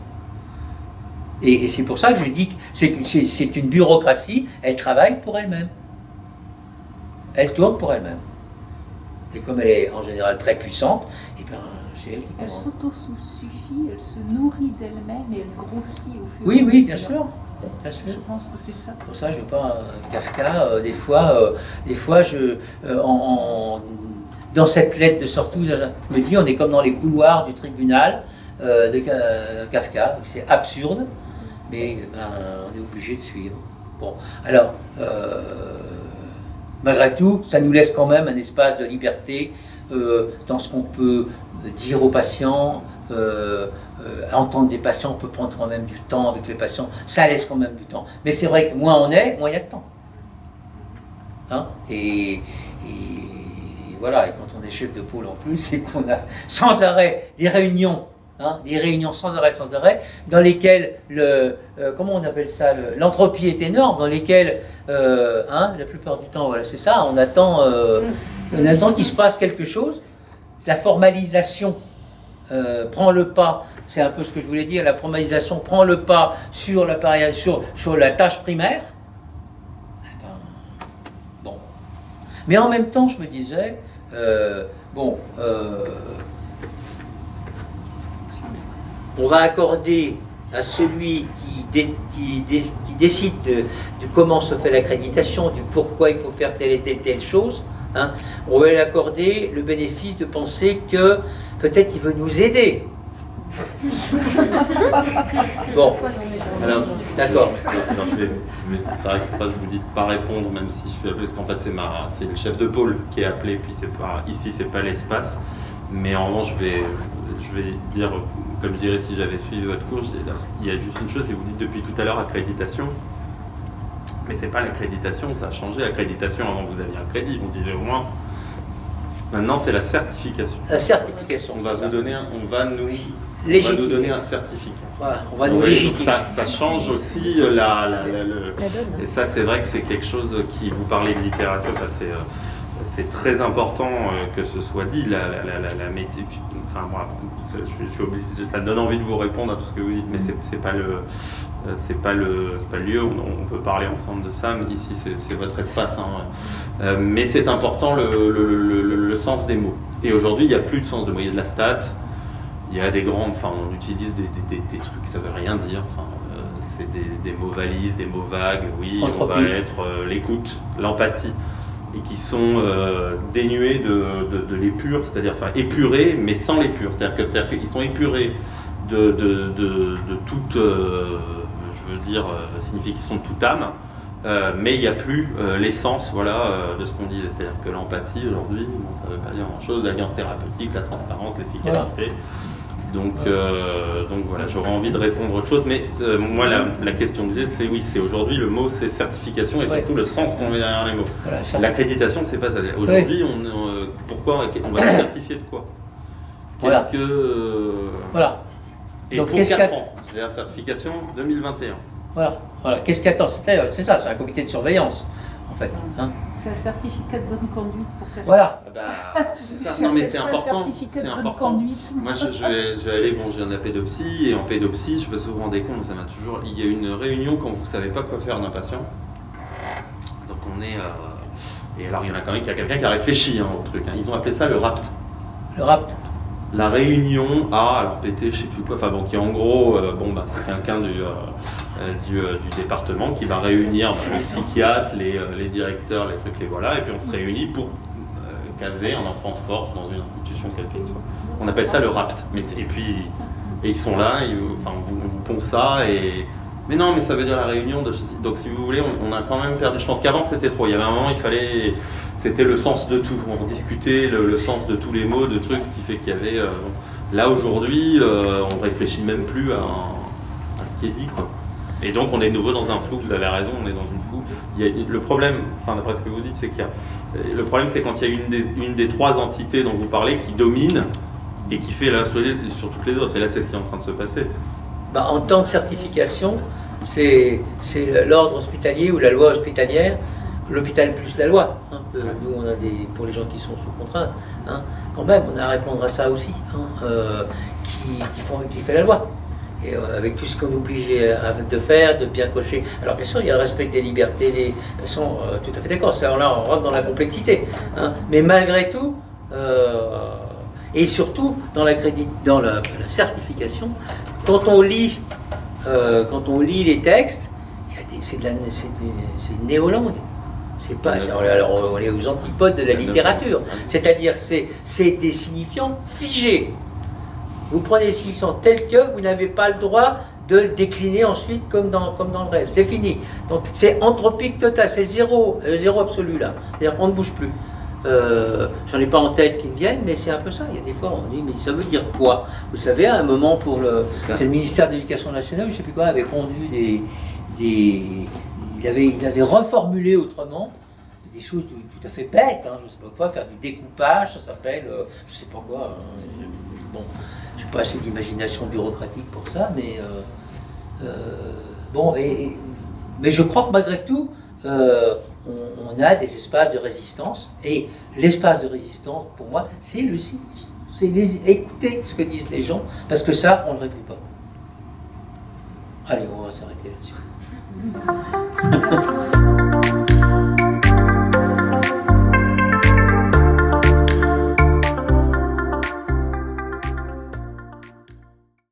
Et c'est pour ça que je dis que c'est une bureaucratie, elle travaille pour elle-même. Elle tourne pour elle-même. Et comme elle est en général très puissante, et ben, c'est elle qui Elle commande. s'autosuffit, elle se nourrit d'elle-même et elle grossit au fur et à Oui, mesure. bien sûr. Bien sûr. Je pense que c'est ça. Pour ça, je pas Kafka. Des fois, dans cette lettre de sortie, je me dis, on est comme dans les couloirs du tribunal de Kafka. C'est absurde, mais on est obligé de suivre. Bon, alors, malgré tout, ça nous laisse quand même un espace de liberté dans ce qu'on peut dire aux patients. Entendre des patients, on peut prendre quand même du temps avec les patients, ça laisse quand même du temps. Mais c'est vrai que moins on est, moins il y a de temps. Et voilà, et quand on est chef de pôle en plus, c'est qu'on a sans arrêt des réunions sans arrêt, dans lesquelles comment on appelle ça, l'entropie est énorme, dans lesquelles la plupart du temps, voilà, c'est ça, on attend qu'il se passe quelque chose. La formalisation prend le pas, c'est un peu ce que je voulais dire, la formalisation prend le pas sur la tâche primaire. Bon. Mais en même temps, je me disais, on va accorder à celui qui décide de comment se fait l'accréditation, du pourquoi il faut faire telle et telle chose, on va lui accorder le bénéfice de penser que peut-être il veut nous aider. Bon, Alors, d'accord. alors, je vais faire exprès, je vous dis de pas répondre, même si je suis appelé, parce qu'en fait c'est le chef de pôle qui est appelé, puis ici c'est pas l'espace. Mais en revanche, je vais dire, comme je dirais si j'avais suivi votre cours, il y a juste une chose, c'est que vous dites depuis tout à l'heure accréditation. Mais c'est pas l'accréditation, ça a changé. L'accréditation, avant vous aviez un crédit, on disait au moins Maintenant, c'est la certification. La certification. On va c'est ça. nous donner, on va nous Légitimer. donner un certificat. Voilà, on va nous Oui, donc légitimer. ça change aussi et ça, c'est vrai que c'est quelque chose qui, vous parlez de littérature, ça c'est très important que ce soit dit. La métier, enfin moi, je suis obligé, ça donne envie de vous répondre à tout ce que vous dites, mais c'est pas le lieu où on peut parler ensemble de ça. Mais ici, c'est votre espace. Hein. Mais c'est important le sens des mots. Et aujourd'hui, il n'y a plus de sens de mots. Il y a de la stat. Il y a des grandes, enfin, on utilise des trucs qui ne veut rien dire. Enfin, c'est des mots valises, des mots vagues. Oui, on va être l'écoute, l'empathie, et qui sont dénués de l'épure, c'est-à-dire enfin épurés, mais sans l'épure. C'est-à-dire qu'ils sont épurés de toute, je veux dire, signification de toute âme. Mais il n'y a plus l'essence, voilà, de ce qu'on disait. C'est-à-dire que l'empathie aujourd'hui, bon, ça ne veut pas dire grand-chose. L'alliance thérapeutique, la transparence, l'efficacité. Donc voilà, j'aurais envie de répondre à autre chose, mais moi la question que j'ai, c'est oui, c'est aujourd'hui le mot, c'est certification et surtout le sens qu'on met derrière les mots. Voilà, l'accréditation, c'est pas ça. Aujourd'hui, pourquoi on va certifier de quoi? Qu'est-ce que voilà. Et donc, pour 4 ans, c'est la certification 2021. Voilà. Qu'est-ce qu'attend? C'est ça, c'est un comité de surveillance, en fait. Hein, c'est un certificat de bonne conduite pour faire voilà. C'est ça. Non mais c'est important. Certificat C'est de bonne important. conduite. Moi je vais aller, bon j'ai un pédopsie et en pédopsie, je sais pas si vous vous rendez compte, ça m'a toujours. Il y a une réunion quand vous savez pas quoi faire d'un patient. Donc on est et alors il y en a quand même quelqu'un qui a réfléchi au truc. Hein. Ils ont appelé ça le RAPT. Le RAPT. La réunion à, alors PT, je sais plus quoi, enfin bon, qui en gros, c'est quelqu'un du département qui va réunir le psychiatre, les directeurs, les trucs, les voilà, et puis on se réunit pour caser un enfant de force dans une institution quelle qu'elle soit. On appelle ça le RAPT. Et ils sont là, on vous pond ça, mais non, mais ça veut dire la réunion de. Donc si vous voulez, on a quand même perdu. Je pense qu'avant c'était trop. Il y avait un moment, c'était le sens de tout. On discutait le sens de tous les mots, de trucs, ce qui fait qu'il y avait. Là aujourd'hui, on réfléchit même plus à ce qui est dit, quoi. Et donc on est de nouveau dans un flou. Vous avez raison, on est dans une flou. Le problème, d'après ce que vous dites, c'est le problème, c'est quand il y a une des 3 entités dont vous parlez qui domine et qui fait la sur toutes les autres. Et là, c'est ce qui est en train de se passer. En tant que certification, c'est l'ordre hospitalier ou la loi hospitalière, l'hôpital plus la loi. Hein. Nous, on a pour les gens qui sont sous contrainte, hein, quand même, on a à répondre à ça aussi, hein, qui fait la loi. Et avec tout ce qu'on est obligé de faire, de bien cocher. Alors bien sûr, il y a le respect des libertés, des façons, tout à fait d'accord. Ça, là, on rentre dans la complexité. Hein. Mais malgré tout, et surtout dans la certification, quand on lit les textes, c'est néolangue. C'est pas. Alors on est aux antipodes de la littérature. C'est-à-dire c'est des signifiants figés. Vous prenez les signifiants tels que vous n'avez pas le droit de le décliner ensuite comme dans le rêve. C'est fini. Donc c'est anthropique total, c'est zéro absolu là. C'est-à-dire qu'on ne bouge plus. J'en ai pas en tête qui me viennent, mais c'est un peu ça. Il y a des fois on dit mais ça veut dire quoi? Vous savez, à un moment c'est le ministère de l'Éducation nationale, je ne sais plus quoi, avait pondu il avait reformulé autrement des choses tout à fait bêtes, hein, je ne sais pas quoi, faire du découpage, ça s'appelle, je ne sais pas quoi. Bon, je n'ai pas assez d'imagination bureaucratique pour ça, mais mais je crois que malgré tout, on a des espaces de résistance, et l'espace de résistance, pour moi, c'est le signe. C'est écouter ce que disent les gens, parce que ça, on ne le répond pas. Allez, on va s'arrêter là-dessus.